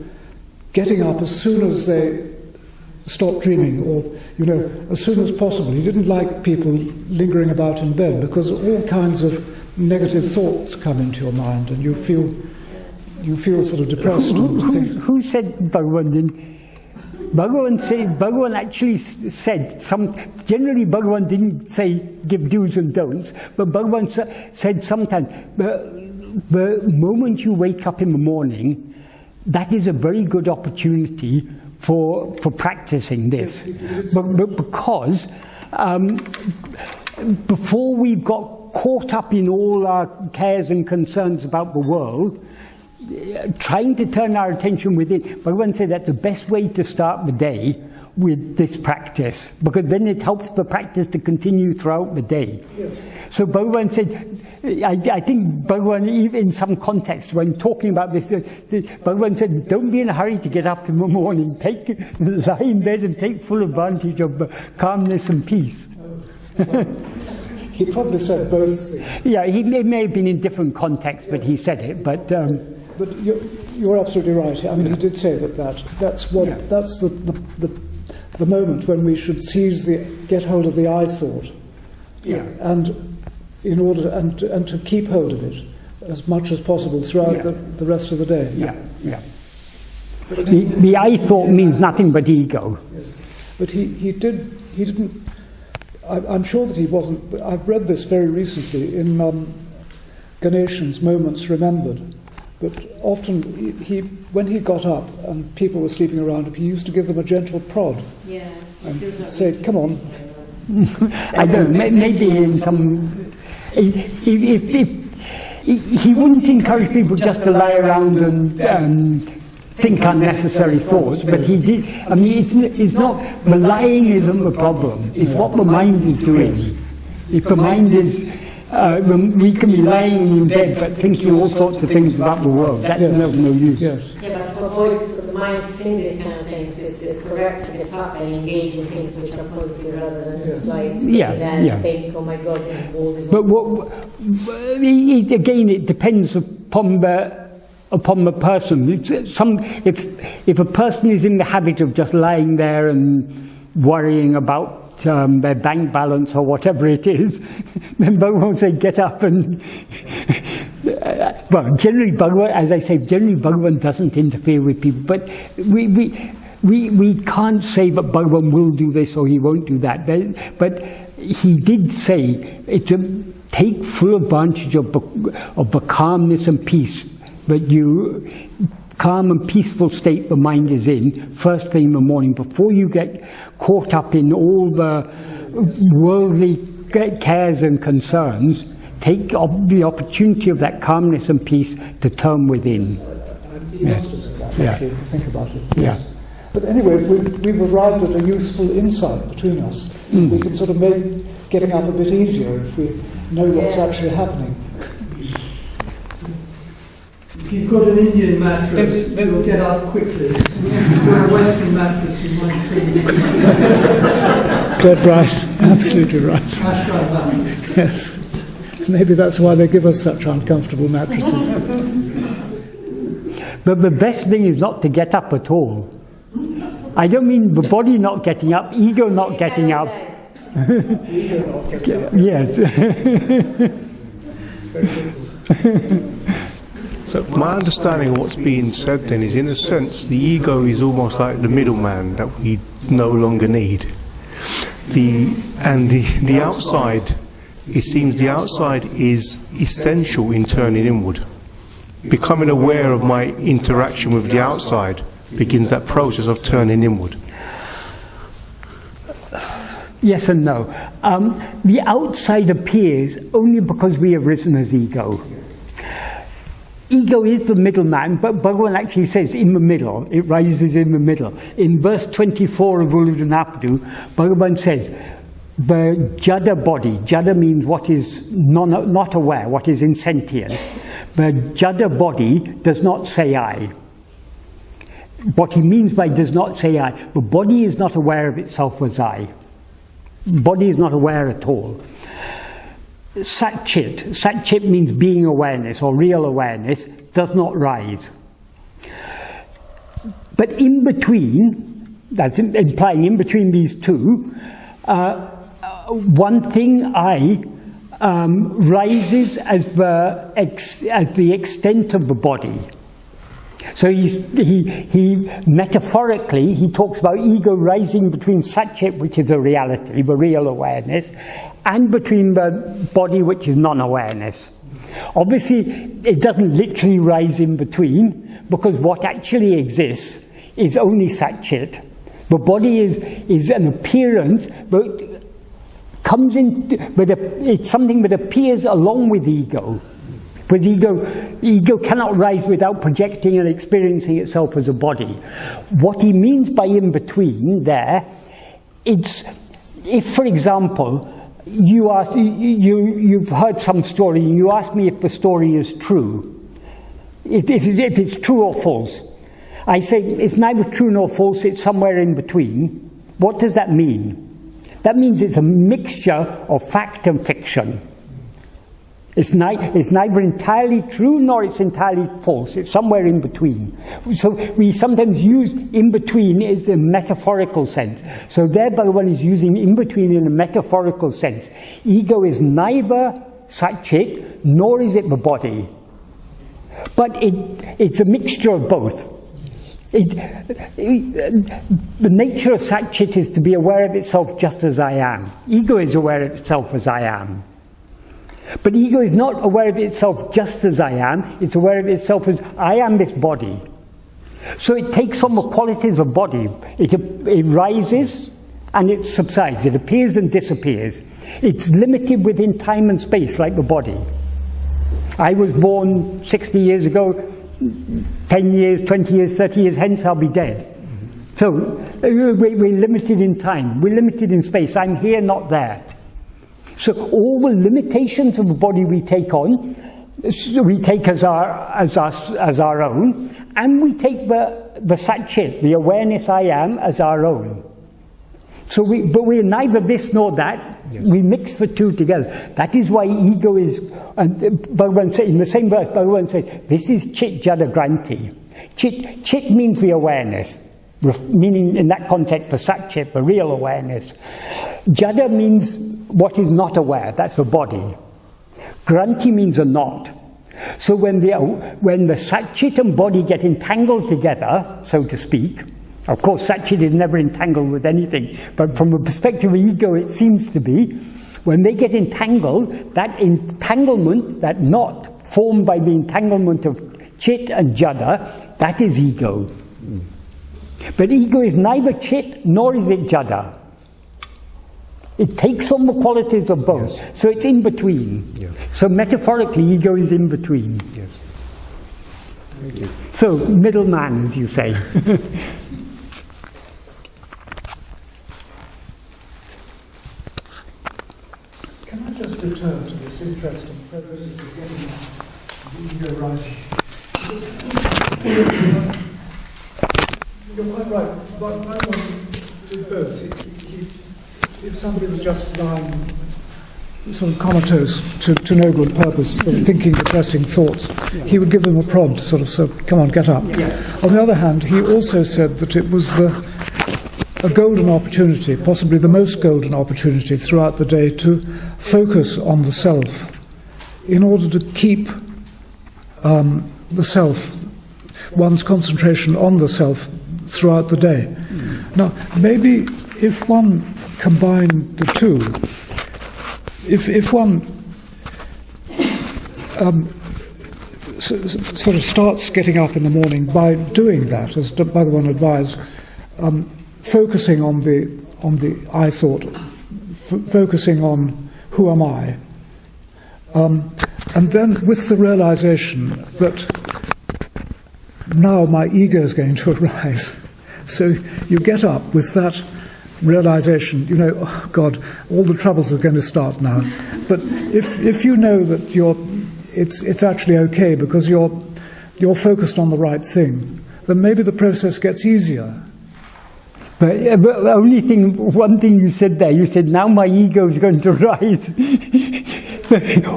getting up as soon as they stopped dreaming, or, you know, as soon as possible. He didn't like people lingering about in bed, because all kinds of negative thoughts come into your mind, and you feel sort of depressed. Who said Bhagavan didn't? Bhagavan actually said generally Bhagavan didn't say give do's and don'ts, but Bhagavan said sometimes, the moment you wake up in the morning, that is a very good opportunity for practicing this. But because before we've got caught up in all our cares and concerns about the world, trying to turn our attention within, Bhagavan said that's the best way to start the day, with this practice, because then it helps the practice to continue throughout the day. Yes. So Bhagavan said, I think Bhagavan, even in some context, when talking about this, Bhagavan said, don't be in a hurry to get up in the morning. Lie in bed and take full advantage of calmness and peace. He probably said both things. Yeah, it may have been in different contexts, but he said it. But you're absolutely right. I mean, he did say that's the moment when we should get hold of the I thought, and in order and to keep hold of it as much as possible throughout the rest of the day. The I thought means nothing but ego. Yes. But he didn't. I'm sure that he wasn't. I've read this very recently in Ganeshan's Moments Remembered. But often, when he got up and people were sleeping around him, he used to give them a gentle prod and say, "Come on." I don't know. Maybe in some, he wouldn't encourage people just to lie around and think unnecessary thoughts. But he did. I mean, it's not the lying isn't the problem. It's what the mind is doing. If the mind is. We can be lying in bed but thinking all sorts of things about the world. That's no use. Yes. Yeah, but to avoid for the mind to think these kind of things, it's correct to get up and engage in things which are positive rather than just like think, oh my God, this world is. But again, it depends upon the person. If a person is in the habit of just lying there and worrying about their bank balance or whatever it is, then Bhagavan will say, get up and... well, generally Bhagavan, as I say, generally Bhagavan doesn't interfere with people, but we can't say that Bhagavan will do this or he won't do that. But he did say, take full advantage of the calmness and peace that calm and peaceful state the mind is in first thing in the morning, before you get caught up in all the worldly cares and concerns. Take the opportunity of that calmness and peace to turn within. He must have said that, actually, if you think about it. Yes. But anyway, we've arrived at a useful insight between us. We can sort of make getting up a bit easier if we know what's actually happening. If you've got an Indian mattress, you'll get up quickly. If you've got a Western mattress, you might feel Dead right, absolutely right. Yes. Maybe that's why they give us such uncomfortable mattresses. But the best thing is not to get up at all. I don't mean the body not getting up, ego not getting up. Yes. So my understanding of what's being said then is, in a sense, the ego is almost like the middleman that we no longer need. The outside, it seems the outside is essential in turning inward. Becoming aware of my interaction with the outside begins that process of turning inward. Yes and no. The outside appears only because we have risen as ego. Ego is the middleman, but Bhagavan actually says in the middle, it rises in the middle. In verse 24 of Ulludunapadu, Bhagavan says, the jada body, jada means what is not aware, what is insentient. The jada body does not say I. What he means by does not say I, the body is not aware of itself as I. Body is not aware at all. Sat-chit means being awareness or real awareness, does not rise. But in between, that's implying in between these two, one thing I rises as the extent of the body. So he metaphorically, he talks about ego rising between sat-chit, which is a reality, the real awareness, and between the body, which is non-awareness. Obviously, it doesn't literally rise in between, because what actually exists is only sat-chit. The body is an appearance, but comes in, but it's something that appears along with ego. But ego cannot rise without projecting and experiencing itself as a body. What he means by in between there, it's if, for example, you've heard some story and you ask me if the story is true, if it's true or false. I say it's neither true nor false, it's somewhere in between. What does that mean? That means it's a mixture of fact and fiction. It's neither entirely true nor it's entirely false. It's somewhere in between. So we sometimes use in between in a metaphorical sense. So there Bhagavan is using in between in a metaphorical sense. Ego is neither sat-chit nor is it the body. But it's a mixture of both. The nature of sat-chit is to be aware of itself just as I am. Ego is aware of itself as I am. But ego is not aware of itself just as I am, it's aware of itself as I am this body. So it takes on the qualities of body. It rises and it subsides, it appears and disappears. It's limited within time and space like the body. I was born 60 years ago, 10 years, 20 years, 30 years hence I'll be dead. So we're limited in time, we're limited in space, I'm here, not there. So all the limitations of the body we take on, we take as our own, and we take the sat-chit, the awareness I am, as our own. So but we're neither this nor that. Yes. We mix the two together. That is why ego is, and Bhagavan says, in the same verse, Bhagavan says, this is chit jada granti. Chit means the awareness, meaning in that context the sat-chit, the real awareness. Jada means what is not aware, that's the body. Granti means a knot. So when the sat-chit and body get entangled together, so to speak, of course sat-chit is never entangled with anything, but from the perspective of ego it seems to be, when they get entangled, that entanglement, that knot formed by the entanglement of chit and jada, that is ego. But ego is neither chit nor is it jada. It takes on the qualities of both. Yes. So it's in between. Yeah. So metaphorically, ego is in between. Yes. Thank you. So, middleman, as you say. Can I just return to this interesting premise of getting the ego rising? You're quite right. But I want to do both. If somebody was just lying sort of comatose to no good purpose, sort of thinking, depressing thoughts, he would give them a prod to sort of say, come on, get up. On the other hand, he also said that it was a golden opportunity, possibly the most golden opportunity throughout the day, to focus on the self in order to keep the self, one's concentration on the self throughout the day. Now, maybe if one combined the two, if one sort of starts getting up in the morning by doing that, as Bhagavan advised, focusing on the I thought, focusing on who am I, and then with the realization that now my ego is going to arise. So you get up with that realization, you know, oh God, all the troubles are going to start now. But if you know that it's actually okay because you're focused on the right thing, then maybe the process gets easier. But one thing you said there, you said, now my ego is going to rise.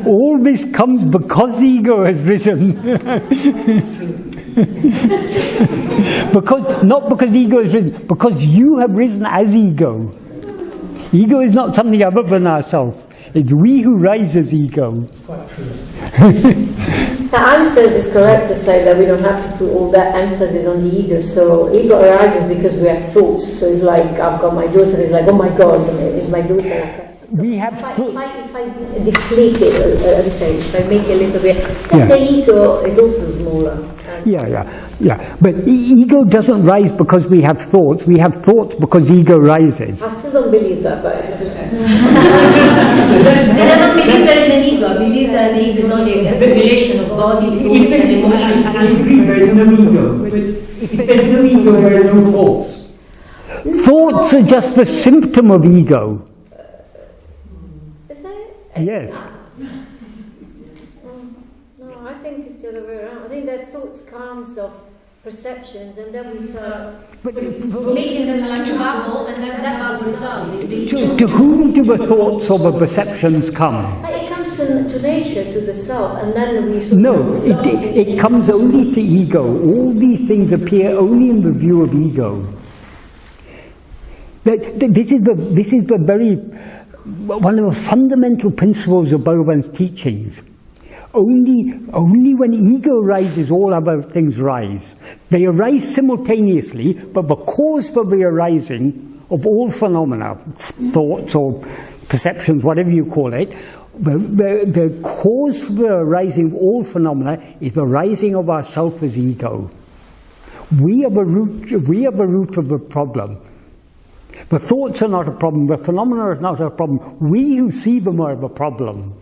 All this comes because ego has risen. Not because ego has risen, because you have risen as ego. Ego is not something other than ourselves. It's we who rise as ego. Now, Einstein is correct to say that we don't have to put all that emphasis on the ego. So ego arises because we have thoughts. So it's like, I've got my daughter, it's like, oh my God, is my daughter okay? So if I deflate it, if I make it a little bit, then the ego is also smaller. Yeah. But ego doesn't rise because we have thoughts. We have thoughts because ego rises. I still don't believe that, but because I don't believe there is an ego. I believe that the ego is only a accumulation of body, thoughts, and emotions. I agree, there is no ego. But if there's no ego, there are no thoughts. Thoughts are just the symptom of ego. Is that it? Yes. No, I think it's the other way around. I think that thoughts comes of perceptions, and then we start making them like a bubble, and then that bubble resolves. To whom do the thoughts or the perceptions come? It comes to nature, to the self, and then we... No, it comes only to ego. All these things appear only in the view of ego. This is the very... one of the fundamental principles of Bhagavan's teachings. Only when ego rises, all other things rise. They arise simultaneously, but the cause for the arising of all phenomena, thoughts or perceptions, whatever you call it, the cause for the arising of all phenomena is the rising of ourself as ego. We are the root of the problem. The thoughts are not a problem, the phenomena is not a problem. We who see them are the problem.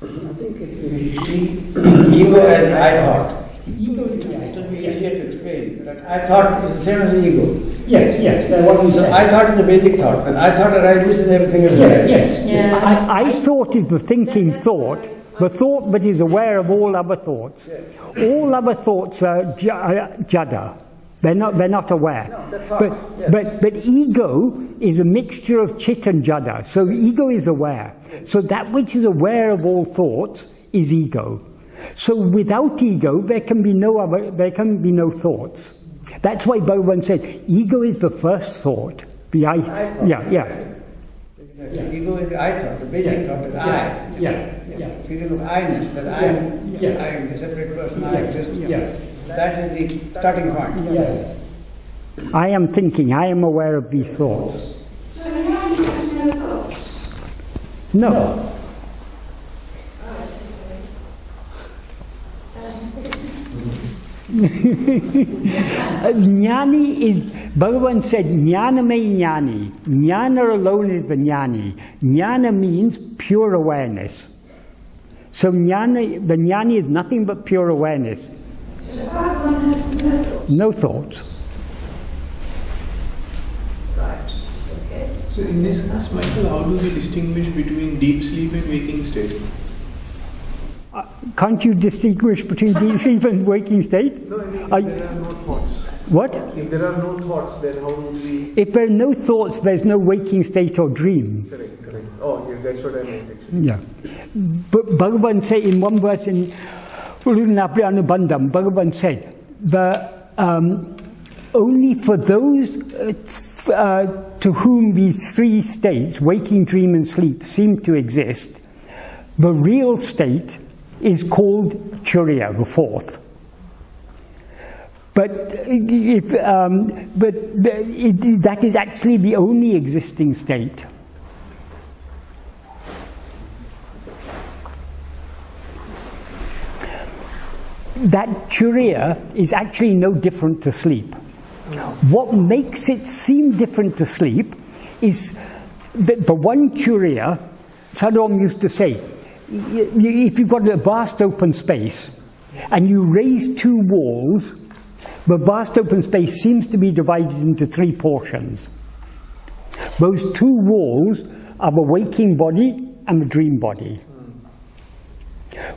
I think if we see ego as I thought, it will be easier to explain that I thought is the same as ego. Yes. What you say. I thought is the basic thought, and I thought arises and everything is there. Yes. I thought is the thinking thought, the thought that is aware of all other thoughts. Yes. All other thoughts are jada. They're not aware. No, but ego is a mixture of chit and jada. So ego is aware. So that which is aware of all thoughts is ego. So without ego, there can be no thoughts. That's why Bhagavan said, ego is the first thought. The I thought. Yeah. Ego is the I thought, the basic thought that I. Feeling of I-ness, that I am the separate person, I exist. That is the starting point. I am thinking, I am aware of these thoughts. So you have no thoughts? No. Jnani is, Bhagavan said, jnana-may jnani. Jnana alone is the jnani. Jnana means pure awareness. So the jnani is nothing but pure awareness. No thoughts. Right. Okay. So in this case, Michael, how do we distinguish between deep sleep and waking state? Can't you distinguish between deep sleep and waking state? No, I mean, if there are no thoughts. What? If there are no thoughts, then how would we... If there are no thoughts, there's no waking state or dream. Correct. Oh, yes, that That's what I meant actually. Yeah. But Bhagavan said in one verse in Bhagavan said that only for those to whom these three states, waking, dream and sleep, seem to exist, the real state is called Turiya, the fourth. But that is actually the only existing state. That Turiya is actually no different to sleep. What makes it seem different to sleep is that the one Turiya, Sadhguru used to say, if you've got a vast open space and you raise two walls, the vast open space seems to be divided into three portions. Those two walls are the waking body and the dream body.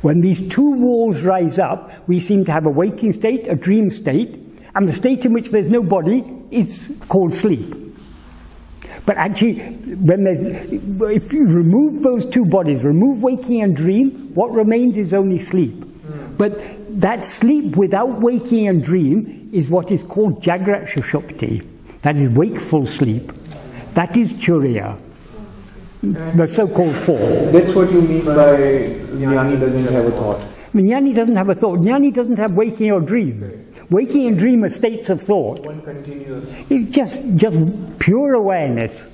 When these two walls rise up, we seem to have a waking state, a dream state, and the state in which there's no body is called sleep. But actually, if you remove those two bodies, remove waking and dream, what remains is only sleep. But that sleep without waking and dream is what is called Jagrat Sushupti. That is wakeful sleep. That is Turiya, the so-called four. That's what you mean by Jnani doesn't have a thought. Jnani doesn't have a thought. Jnani doesn't have waking or dream. Waking and dream are states of thought. One continuous. It's just pure awareness.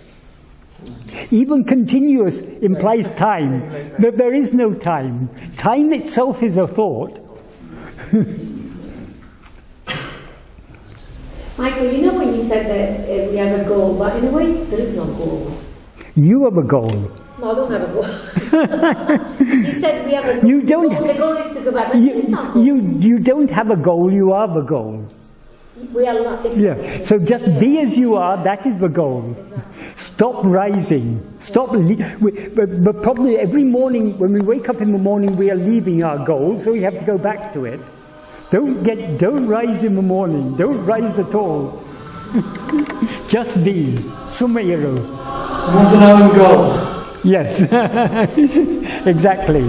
Even continuous implies time, but there is no time. Time itself is a thought. Michael, you know when you said that we have a goal, but in a way there is no goal. You have a goal. No, I don't have a goal. You said we have a goal. You don't. The goal is to go back, but it's not goal. You don't have a goal, you are the goal. We are not. Exactly. Yeah. So just be as you are, that is the goal. Stop rising. But probably every morning, when we wake up in the morning, we are leaving our goal, so we have to go back to it. Don't rise in the morning. Don't rise at all. Just be. Sumayero. Want an own goal. Yes. Exactly.